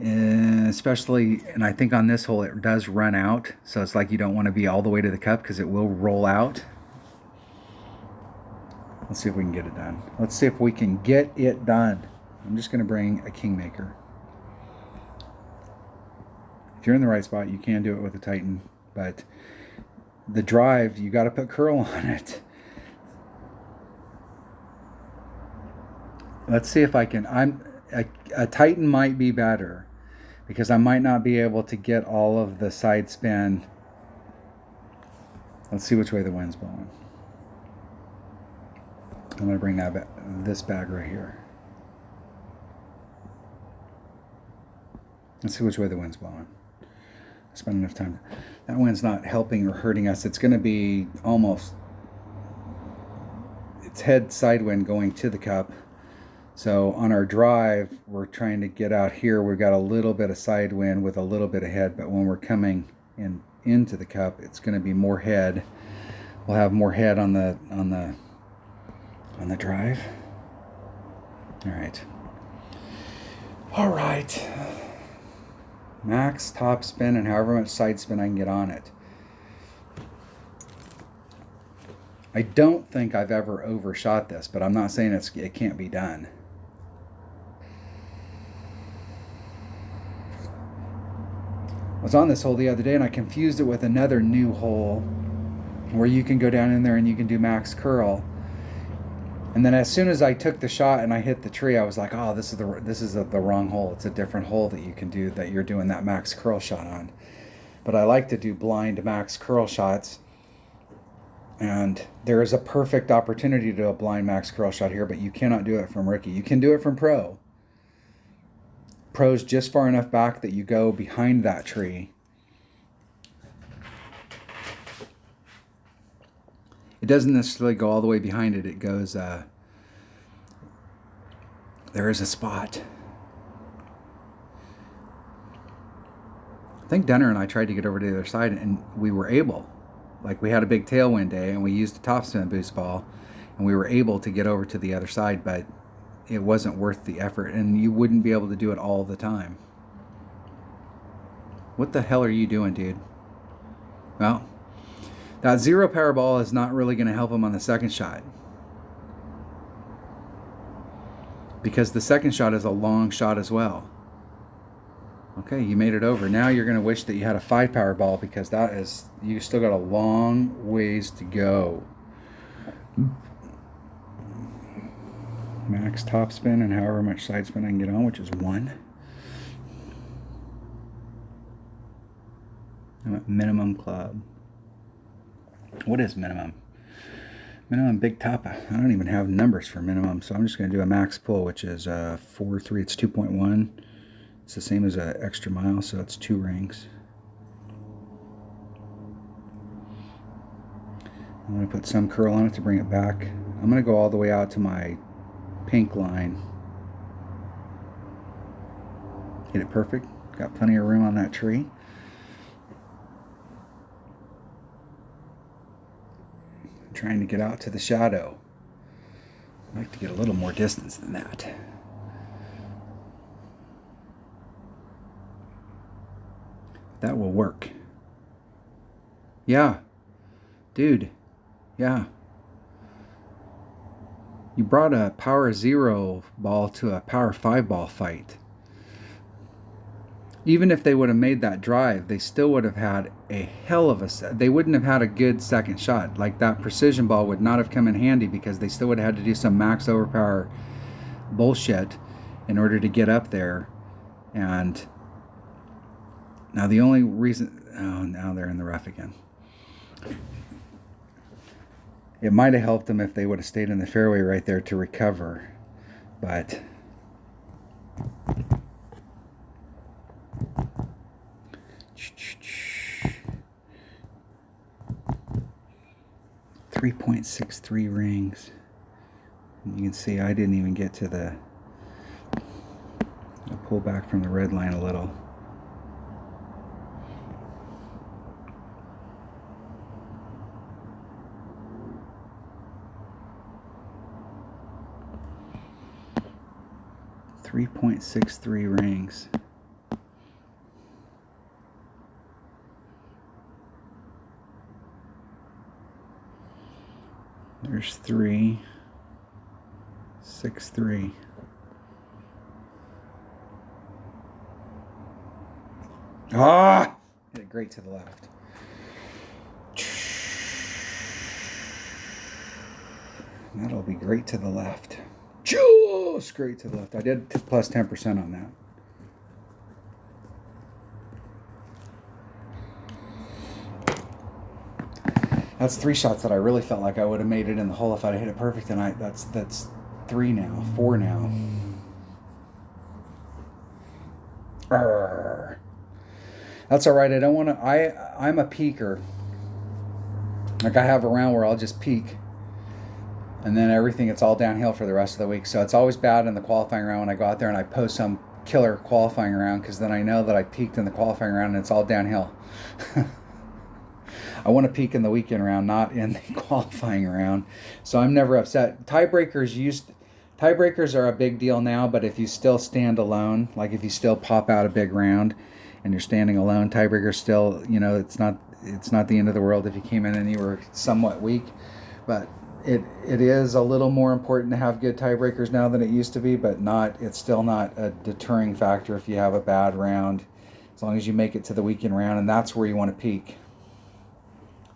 especially, and I think on this hole it does run out, so it's like you don't want to be all the way to the cup because it will roll out. Let's see if we can get it done. Let's see if we can get it done. I'm just going to bring a Kingmaker. If you're in the right spot, you can do it with a Titan, but the drive, you got to put curl on it. Let's see if I can. A Titan might be better because I might not be able to get all of the side spin. Let's see which way the wind's blowing. I'm going to bring this bag right here. Let's see which way the wind's blowing. Spend enough time. That wind's not helping or hurting us. It's going to be almost, it's head side wind going to the cup. So on our drive, we're trying to get out here. We've got a little bit of side wind with a little bit of head, but when we're coming into the cup, it's going to be more head. We'll have more head on the drive. All right. Max top spin and however much side spin I can get on it. I don't think I've ever overshot this, but I'm not saying it can't be done. I was on this hole the other day and I confused it with another new hole where you can go down in there and you can do max curl. And then as soon as I took the shot and I hit the tree, I was like, oh, this is the wrong hole. It's a different hole that you can do, that you're doing that max curl shot on. But I like to do blind max curl shots. And there is a perfect opportunity to do a blind max curl shot here, but you cannot do it from rookie. You can do it from pro. Pro's just far enough back that you go behind that tree. It doesn't necessarily go all the way behind it. It goes, there is a spot. I think Dunner and I tried to get over to the other side and we were able. Like we had a big tailwind day and we used a topspin boost ball and we were able to get over to the other side, but it wasn't worth the effort and you wouldn't be able to do it all the time. What the hell are you doing, dude? Well, that 0 power ball is not really going to help him on the second shot. Because the second shot is a long shot as well. Okay, you made it over. Now you're going to wish that you had a 5 power ball because you still got a long ways to go. Max top spin and however much side spin I can get on, which is 1. I'm at minimum club. What is minimum? Minimum big top. I don't even have numbers for minimum, so I'm just going to do a max pull, which is 4.3. It's 2.1. It's the same as an extra mile, so it's 2 rings. I'm going to put some curl on it to bring it back. I'm going to go all the way out to my pink line. Hit it perfect. Got plenty of room on that tree. I'm trying to get out to the shadow. I'd like to get a little more distance than that. That will work. Yeah. Dude. Yeah. You brought a power 0 ball to a power 5 ball fight. Even if they would have made that drive, they still would have had a hell of a set. They wouldn't have had a good second shot. Like that precision ball would not have come in handy because they still would have had to do some max overpower bullshit in order to get up there. And now the only reason, now they're in the rough again. It might have helped them if they would have stayed in the fairway right there to recover, but .63 rings. You can see I didn't even get to the. I'll pull back from the red line a little. 3.63 rings. There's 3.63. Ah! Hit it great to the left. That'll be great to the left. Just great to the left. I did plus 10% on that. That's 3 shots that I really felt like I would have made it in the hole if I'd hit it perfect tonight. That's 3 now, 4 now. Arrgh. That's all right. I don't want to. I'm a peaker. Like I have a round where I'll just peak, and then everything, it's all downhill for the rest of the week. So it's always bad in the qualifying round when I go out there and I post some killer qualifying round, because then I know that I peaked in the qualifying round and it's all downhill. I want to peak in the weekend round, not in the qualifying round. So I'm never upset. Tiebreakers are a big deal now, but if you still stand alone, like if you still pop out a big round and you're standing alone, tiebreakers still, it's not the end of the world if you came in and you were somewhat weak. But it is a little more important to have good tiebreakers now than it used to be, but it's still not a deterring factor if you have a bad round, as long as you make it to the weekend round, and that's where you want to peak.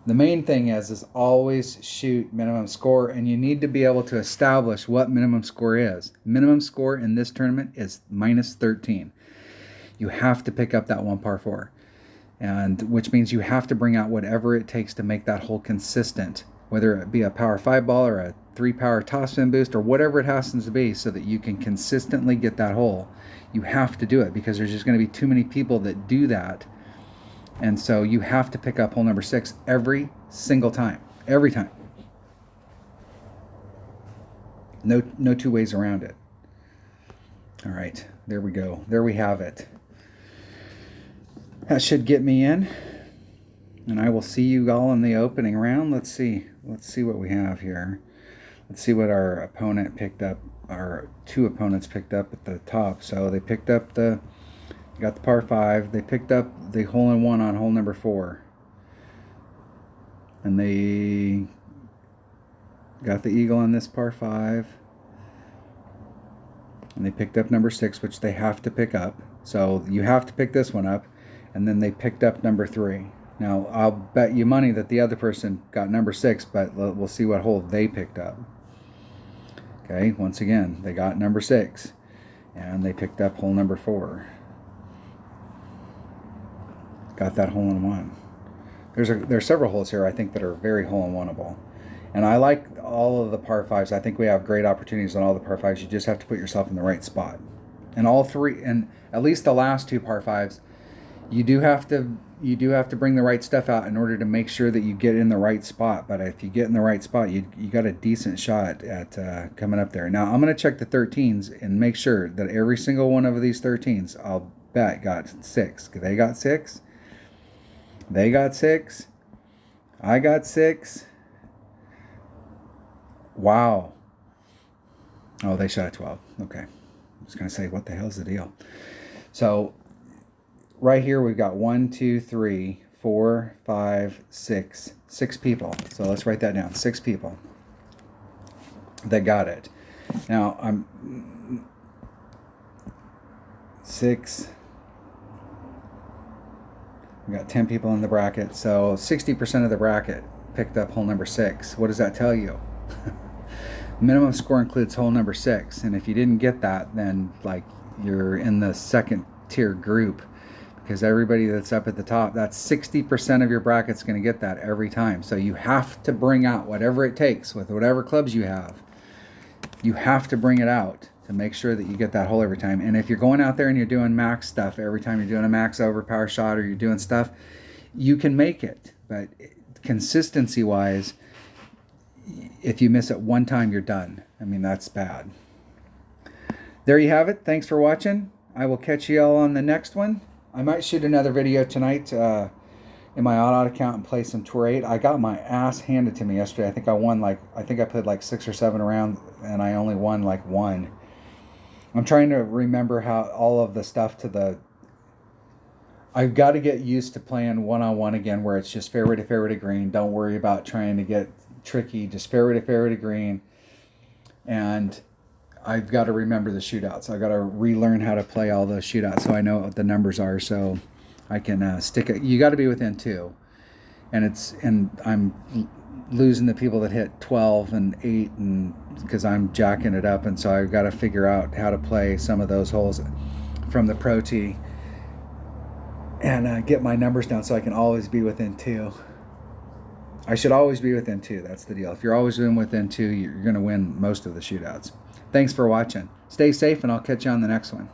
The main thing is always shoot minimum score, and you need to be able to establish what minimum score is. Minimum score in this tournament is minus 13. You have to pick up that 1 par 4, and which means you have to bring out whatever it takes to make that hole consistent, whether it be a power 5 ball or a 3 power topspin boost or whatever it happens to be, so that you can consistently get that hole. You have to do it, because there's just going to be too many people that do that. And so you have to pick up hole number 6 every single time. Every time. No two ways around it. All right, there we go. There we have it. That should get me in. And I will see you all in the opening round. Let's see what we have here. Let's see what our opponent picked up. Our 2 opponents picked up at the top. So they picked up got the par 5. They picked up the hole-in-one on hole number 4. And they got the eagle on this par 5. And they picked up number 6, which they have to pick up. So you have to pick this one up. And then they picked up number 3. Now, I'll bet you money that the other person got number 6, but we'll see what hole they picked up. Okay, once again, they got number 6. And they picked up hole number 4. Got that hole-in-one. There's several holes here I think that are very hole-in-oneable. And I like all of the par 5s. I think we have great opportunities on all the par 5s. You just have to put yourself in the right spot. And all 3, and at least the last 2 par 5s, you do have to bring the right stuff out in order to make sure that you get in the right spot. But if you get in the right spot, you got a decent shot at coming up there. Now, I'm going to check the 13s and make sure that every single one of these 13s, I'll bet, got 6. They got 6. They got 6. I got 6. Wow. Oh, they shot a 12. Okay. I was going to say, what the hell's the deal? So, right here we've got 1, 2, 3, 4, 5, 6. 6 people. So let's write that down. 6 people that got it. Now, I'm 6. We got 10 people in the bracket, so 60% of the bracket picked up hole number 6. What does that tell you? Minimum score includes hole number 6, and if you didn't get that, then like you're in the second tier group, because everybody that's up at the top, that's 60% of your bracket's going to get that every time. So you have to bring out whatever it takes with whatever clubs you have. You have to bring it out to make sure that you get that hole every time. And if you're going out there and you're doing max stuff every time, you're doing a max overpower shot or you're doing stuff, you can make it. But consistency wise, if you miss it one time, you're done. I mean, that's bad. There you have it. Thanks for watching. I will catch you all on the next one. I might shoot another video tonight in my auto account and play some Tour 8. I got my ass handed to me yesterday. I think I played like 6 or 7 around and I only won like 1. I'm trying to remember how all of the stuff to the. I've got to get used to playing one-on-one again, where it's just fairway to green. Don't worry about trying to get tricky. Just fairway to green, and I've got to remember the shootouts. I've got to relearn how to play all those shootouts so I know what the numbers are, so I can stick it. You got to be within 2, and I'm losing the people that hit 12 and 8, and because I'm jacking it up, and so I've got to figure out how to play some of those holes from the pro tee and get my numbers down so I can always be within 2. I should always be within 2. That's the deal. If you're always within 2, you're going to win most of the shootouts. Thanks for watching. Stay safe, and I'll catch you on the next one.